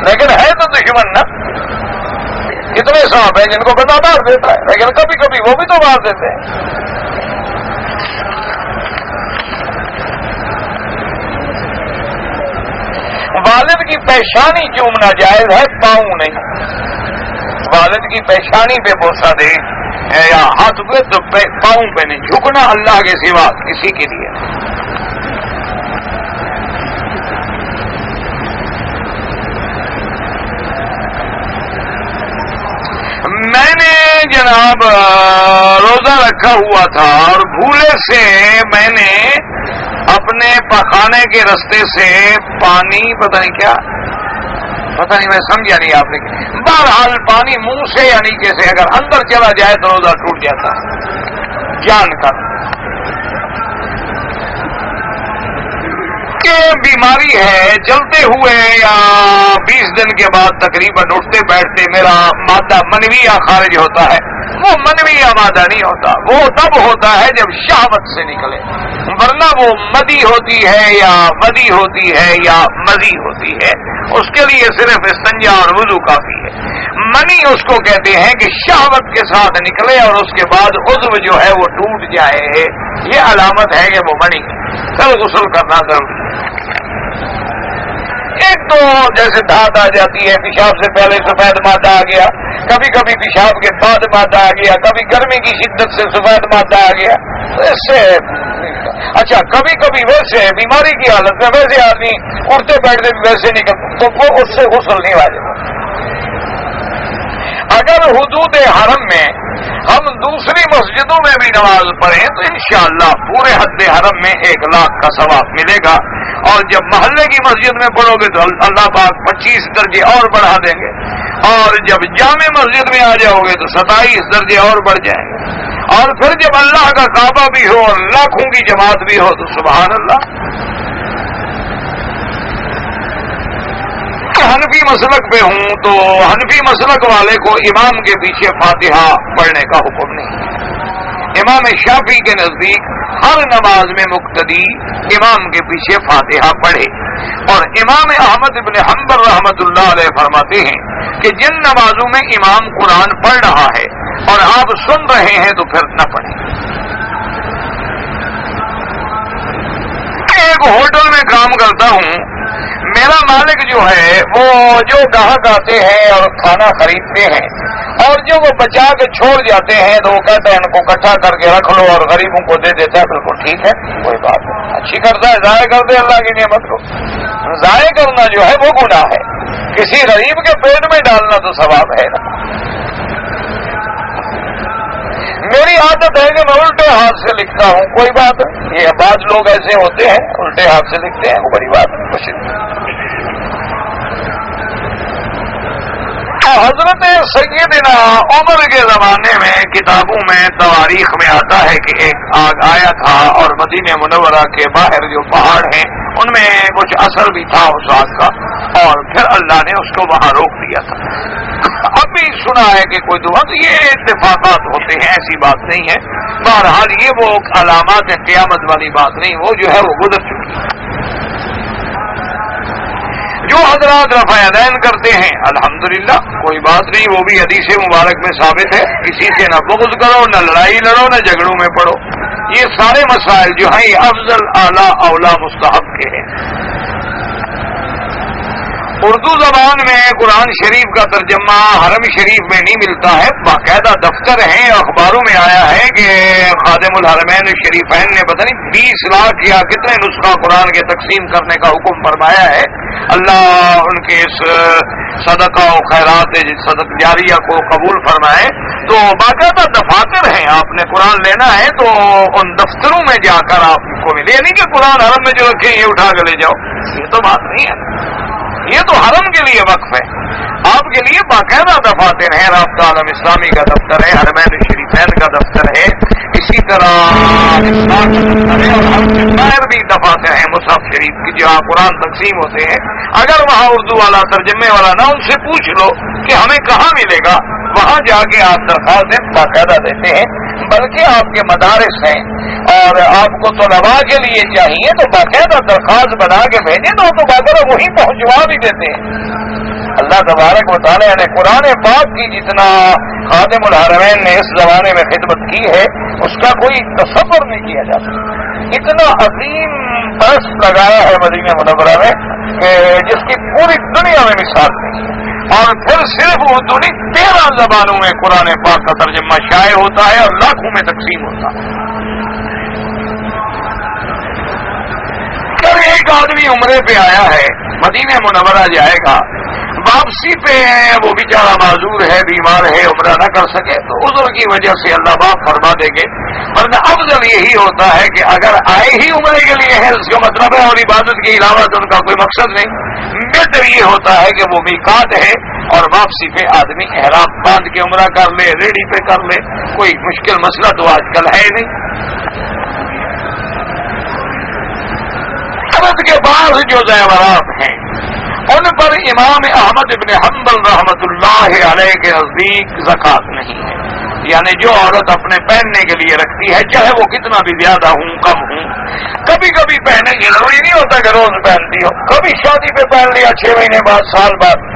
لیکن ہے تو دشمن نا۔ کتنے سانپ ہیں جن کو بندہ مار دیتا ہے، لیکن کبھی کبھی وہ بھی تو مار دیتے ہیں۔ والد کی پیشانی چومنا جائز ہے، پاؤں نہیں۔ والد کی پیشانی پہ بوسہ دے یا ہاتھ پہ تو پاؤں پہ نہیں، جھکنا اللہ کے سوا کسی کے لیے نہیں۔ میں نے جناب روزہ رکھا رکھا ہوا تھا اور بھولے سے میں نے اپنے پخانے کے رستے سے پانی پتہ نہیں کیا، پتہ نہیں میں سمجھا نہیں آپ نے، بہرحال پانی منہ سے یا نیچے سے اگر اندر چلا جائے تو روزہ ٹوٹ جاتا ہے، جان کر کہ بیماری ہے، چلتے ہوئے یا 20 دن کے بعد تقریباً اٹھتے بیٹھتے میرا مادہ منویہ خارج ہوتا ہے، وہ منویہ مادہ نہیں ہوتا، وہ تب ہوتا ہے جب شہوت سے نکلے، ورنہ وہ مدی ہوتی ہے یا ودی ہوتی ہے یا مزی ہوتی ہے، اس کے لیے صرف استنجا اور وضو کافی ہے۔ منی اس کو کہتے ہیں کہ شہوت کے ساتھ نکلے اور اس کے بعد عضو جو ہے وہ ٹوٹ جائے، یہ علامت ہے کہ وہ منی ہے، کل غسل کرنا ضروری ہے۔ ایک تو جیسے دھات آ جاتی ہے، پیشاب سے پہلے سفید مادہ آ گیا، کبھی کبھی پیشاب کے بعد مادہ آ گیا، کبھی گرمی کی شدت سے سفید مادہ آ گیا، تو اس سے اچھا کبھی کبھی ویسے بیماری کی حالت میں ویسے آدمی اٹھتے بیٹھتے بھی ویسے نکل تو وہ اس سے غسل نہیں واجب۔ اگر حدود حرم میں ہم دوسری مسجدوں میں بھی نماز پڑھیں تو انشاءاللہ پورے حد حرم میں 1 لاکھ کا ثواب ملے گا، اور جب محلے کی مسجد میں پڑھو گے تو اللہ پاک 25 درجے اور بڑھا دیں گے، اور جب جامع مسجد میں آ جاؤ گے تو 27 درجے اور بڑھ جائیں گے، اور پھر جب اللہ کا کعبہ بھی ہو اور لاکھوں کی جماعت بھی ہو تو سبحان اللہ۔ حنفی مسلک پہ ہوں تو حنفی مسلک والے کو امام کے پیچھے فاتحہ پڑھنے کا حکم نہیں۔ امام شافعی کے نزدیک ہر نماز میں مقتدی امام کے پیچھے فاتحہ پڑھے، اور امام احمد بن حنبل رحمۃ اللہ علیہ فرماتے ہیں کہ جن نمازوں میں امام قرآن پڑھ رہا ہے اور آپ سن رہے ہیں تو پھر نہ پڑھیں۔ ایک ہوٹل میں کام کرتا ہوں، میرا مالک جو ہے وہ جو گاہک آتے ہیں اور کھانا خریدتے ہیں اور جو وہ بچا کے چھوڑ جاتے ہیں تو وہ کہتا ہے ان کو اکٹھا کر کے رکھ لو اور غریبوں کو دے دیتا ہے، بالکل ٹھیک ہے، کوئی بات نہیں، اچھی کرتا ہے، ضائع کر دے اللہ کی نعمت کو۔ ضائع کرنا جو ہے وہ گناہ ہے، کسی غریب کے پیٹ میں ڈالنا تو ثواب ہے نا۔ میری عادت ہے کہ میں الٹے ہاتھ سے لکھتا ہوں، کوئی بات نہیں، یہ بعض لوگ ایسے ہوتے ہیں الٹے ہاتھ سے لکھتے ہیں، وہ بڑی بات ہے، کچھ نہیں۔ حضرت سیدنا عمر کے زمانے میں کتابوں میں تواریخ میں آتا ہے کہ ایک آگ آیا تھا اور مدینہ منورہ کے باہر جو پہاڑ ہیں ان میں کچھ اثر بھی تھا اس آگ کا، اور پھر اللہ نے اس کو وہاں روک دیا تھا۔ اب بھی سنا ہے کہ کوئی دعا، تو یہ اتفاقات ہوتے ہیں، ایسی بات نہیں ہے، بہرحال یہ وہ علامات قیامت والی بات نہیں، وہ جو ہے وہ گزر چکی ہے۔ جو حضرات رفع یدین کرتے ہیں الحمدللہ کوئی بات نہیں، وہ بھی حدیث مبارک میں ثابت ہے، کسی سے نہ بغض کرو، نہ لڑائی لڑو، نہ جھگڑوں میں پڑو، یہ سارے مسائل جو ہیں یہ افضل اعلیٰ اولا مستحب کے ہیں۔ اردو زبان میں قرآن شریف کا ترجمہ حرم شریف میں نہیں ملتا ہے، باقاعدہ دفتر ہیں، اخباروں میں آیا ہے کہ خادم الحرمین الشریفین نے پتہ نہیں 20 لاکھ یا کتنے نسخہ قرآن کے تقسیم کرنے کا حکم فرمایا ہے۔ اللہ ان کے اس صدقہ و خیرات صدق جاریہ کو قبول فرمائے۔ تو باقاعدہ دفاتر ہیں، آپ نے قرآن لینا ہے تو ان دفتروں میں جا کر آپ کو ملے، نہیں کہ قرآن حرم میں جو رکھے یہ اٹھا کے لے جاؤ، یہ تو بات نہیں ہے، یہ تو حرم کے لیے وقف ہے، آپ کے لیے باقاعدہ دفاتر ہیں، رابطہ عالم اسلامی کا دفتر ہے، حرمین شریفین کا دفتر ہے، اسی طرح اسلام کا دفتر ہے، اور ہم سے باہر بھی دفاتر ہیں مصحف شریف کی جہاں قرآن تقسیم ہوتے ہیں۔ اگر وہاں اردو والا ترجمے والا نہ، ان سے پوچھ لو کہ ہمیں کہاں ملے گا، وہاں جا کے آپ درخواستیں باقاعدہ دیتے ہیں، بلکہ آپ کے مدارس ہیں اور آپ کو طلباء کے لیے چاہیے تو باقاعدہ درخواست بنا کے بھیجیں تو باقاعدہ وہیں پہنچوا بھی دیتے ہیں۔ اللہ تبارک و تعالیٰ نے قرآن پاک کی جتنا خادم الحرمین نے اس زمانے میں خدمت کی ہے اس کا کوئی تصور نہیں کیا جا سکتا، اتنا عظیم برس لگایا ہے مدینہ منورہ میں کہ جس کی پوری دنیا میں مثال نہیں ہے، اور پھر صرف اردو نہیں 13 زبانوں میں قرآن پاک کا ترجمہ شائع ہوتا ہے اور لاکھوں میں تقسیم ہوتا ہے۔ جب ایک آدمی عمرے پہ آیا ہے، مدینہ منورہ جائے گا، واپسی پہ وہ بیچارہ معذور ہے، بیمار ہے، عمرہ نہ کر سکے تو عذر کی وجہ سے اللہ پاک فرما دیں گے ورنہ افضل یہی ہوتا ہے کہ اگر آئے ہی عمرے کے لیے ہے اس کا مطلب ہے اور عبادت کے علاوہ تو ان کا کوئی مقصد نہیں، بہتر یہ ہوتا ہے کہ وہ میقات ہے اور واپسی پہ آدمی احرام باندھ کے عمرہ کر لے، ریڈی پہ کر لے، کوئی مشکل مسئلہ تو آج کل ہے نہیں۔ عرض کے بعد جو زیورات ہیں ان پر امام احمد ابن حنبل رحمۃ اللہ علیہ کے نزدیک زکوٰۃ نہیں ہے، یعنی جو عورت اپنے پہننے کے لیے رکھتی ہے چاہے وہ کتنا بھی زیادہ ہوں کم ہوں، کبھی کبھی پہنے کی ضروری نہیں ہوتا کہ روز پہنتی ہو، کبھی شادی پہ پہن لیا 6 مہینے بعد سال بعد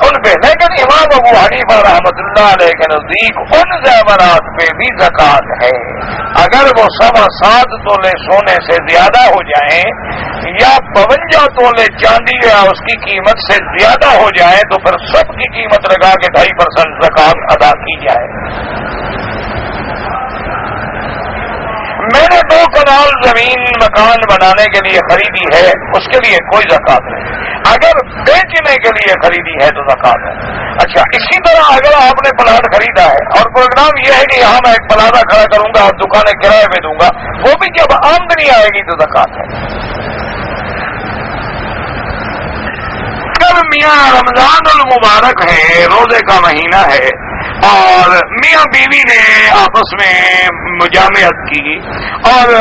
ان پہ، لیکن امام ابو حنیفہ رحمۃ اللہ علیہ کے نزدیک ان زیورات پہ بھی زکوٰۃ ہے۔ اگر وہ 7.25 تولے سونے سے زیادہ ہو جائیں یا 52 تولے چاندی یا اس کی قیمت سے زیادہ ہو جائے تو پھر سب کی قیمت لگا کے 2.5% زکوٰۃ ادا کی جائے۔ میں نے 2 کنال زمین مکان بنانے کے لیے خریدی ہے، اس کے لیے کوئی زکوٰۃ نہیں، اگر بیچنے کے لیے خریدی ہے تو زکوٰۃ ہے۔ اچھا، اسی طرح اگر آپ نے پلاٹ خریدا ہے اور پروگرام یہ ہے کہ یہاں میں ایک پلازہ کھڑا کروں گا اور دکانیں کرائے پہ دوں گا، وہ بھی جب آمدنی آئے گی تو زکوٰۃ ہے۔ میاں رمضان المبارک ہے، روزے کا مہینہ ہے اور میاں بیوی نے آپس میں مجامعت کی اور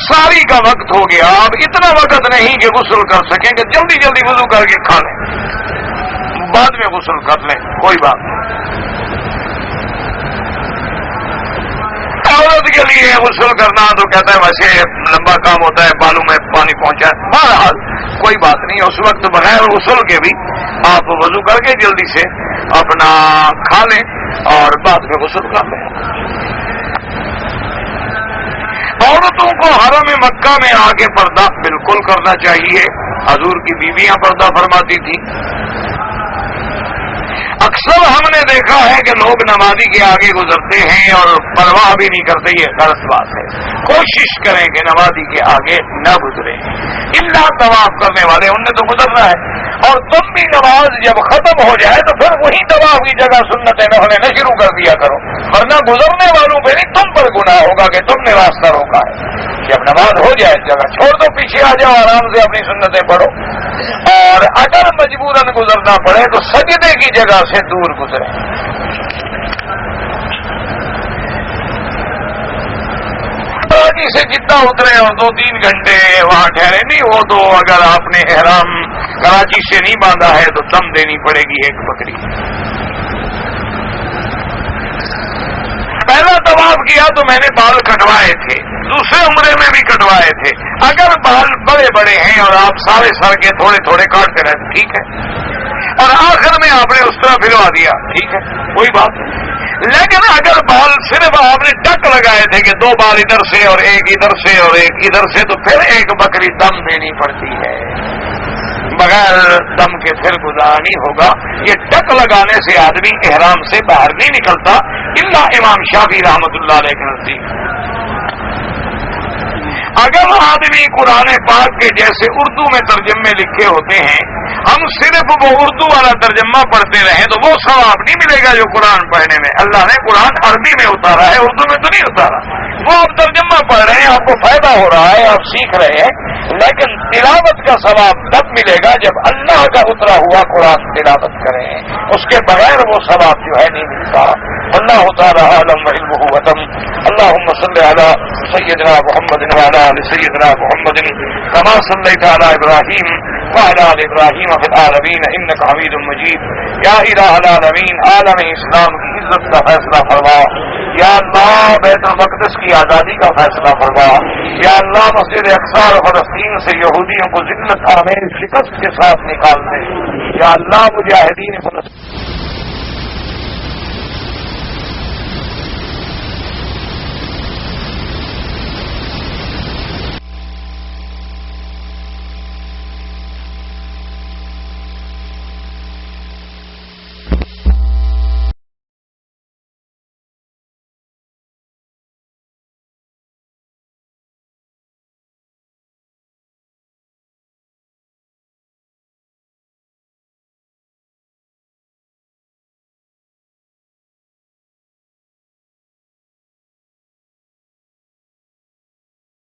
ساری کا وقت ہو گیا، اب اتنا وقت نہیں کہ غسل کر سکیں کہ جلدی جلدی وضو کر کے کھا لیں، بعد میں غسل کر لیں، کوئی بات نہیں۔ عورت کے لیے غسل کرنا تو کہتا ہے ویسے لمبا کام ہوتا ہے، بالوں میں پانی پہنچا ہے، بہرحال کوئی بات نہیں، اس وقت بغیر غسل کے بھی آپ وضو کر کے جلدی سے اپنا کھا لیں اور بعد میں غسل کر لیں۔ عورتوں کو حرم مکہ میں آ کے پردہ بالکل کرنا چاہیے، حضور کی بیویاں پردہ فرماتی تھی۔ اکثر ہم نے دیکھا ہے کہ لوگ نمازی کے آگے گزرتے ہیں اور پرواہ بھی نہیں کرتے، یہ غلط بات ہے۔ کوشش کریں کہ نمازی کے آگے نہ گزریں، الا طواف کرنے والے ان نے تو گزرنا ہے، اور تم بھی نماز جب ختم ہو جائے تو پھر وہی طواف کی جگہ سنتیں نہ شروع کر دیا کرو، ورنہ گزرنے والوں پہ نہیں تم پر گناہ ہوگا کہ تم نے راستہ روکا ہے۔ جب نماز ہو جائے جگہ چھوڑ دو، پیچھے آ جاؤ، آرام سے اپنی سنتیں پڑھو، اور اگر مجبوراً گزرنا پڑے تو سجدے کی جگہ سے دور گزریں۔ کراچی سے جدہ اترے اور 2-3 گھنٹے وہاں ٹھہرے، نہیں وہ تو اگر آپ نے احرام کراچی سے نہیں باندھا ہے تو دم دینی پڑے گی 1 بکری۔ پہلا طواف کیا تو میں نے بال کٹوائے تھے، دوسرے عمرے میں بھی کٹوائے تھے، اگر بال بڑے بڑے ہیں اور آپ سارے سر کے تھوڑے تھوڑے کاٹتے رہتے ٹھیک ہے، اور آخر میں آپ نے اس طرح پھروا دیا ٹھیک ہے، کوئی بات نہیں۔ لیکن اگر بال صرف آپ نے ٹک لگائے تھے کہ 2 بال ادھر سے اور 1 ادھر سے اور 1 ادھر سے، تو پھر 1 بکری دم دینی پڑتی ہے، بغیر دم کے پھر گزارا نہیں ہوگا۔ یہ ٹک لگانے سے آدمی احرام سے باہر نہیں نکلتا، الا امام شافعی رحمۃ اللہ علیہ کے نزدیک۔ اگر آدمی قرآن پاک کے جیسے اردو میں ترجمے لکھے ہوتے ہیں، ہم صرف وہ اردو والا ترجمہ پڑھتے رہیں تو وہ ثواب نہیں ملے گا جو قرآن پڑھنے میں۔ اللہ نے قرآن عربی میں اتارا ہے، اردو میں تو نہیں اتارا، وہ آپ ترجمہ پڑھ رہے ہیں، آپ کو فائدہ ہو رہا ہے، آپ سیکھ رہے ہیں، لیکن تلاوت کا ثواب تب ملے گا جب اللہ کا اترا ہوا قرآن تلاوت کریں، اس کے بغیر وہ ثواب جو ہے نہیں ملتا۔ اللہ تعالی عالم وعلمہ وتم۔ اللهم صل على سيدنا محمد وعلى آل سيدنا محمد كما صليت على إبراهيم وعلى آل إبراهيم في العالمين إنك حميد مجيد۔ یا الہ العالمین، عالم اسلام کی عزت کا فیصلہ فرما، یا اللہ بیت المقدس کی آزادی کا فیصلہ فرما، یا اللہ مسجد اقصی اور فلسطین سے یہودیوں کو ذلت آمیز شکست کے ساتھ نکال دے، یا اللہ مجاہدین فلسطین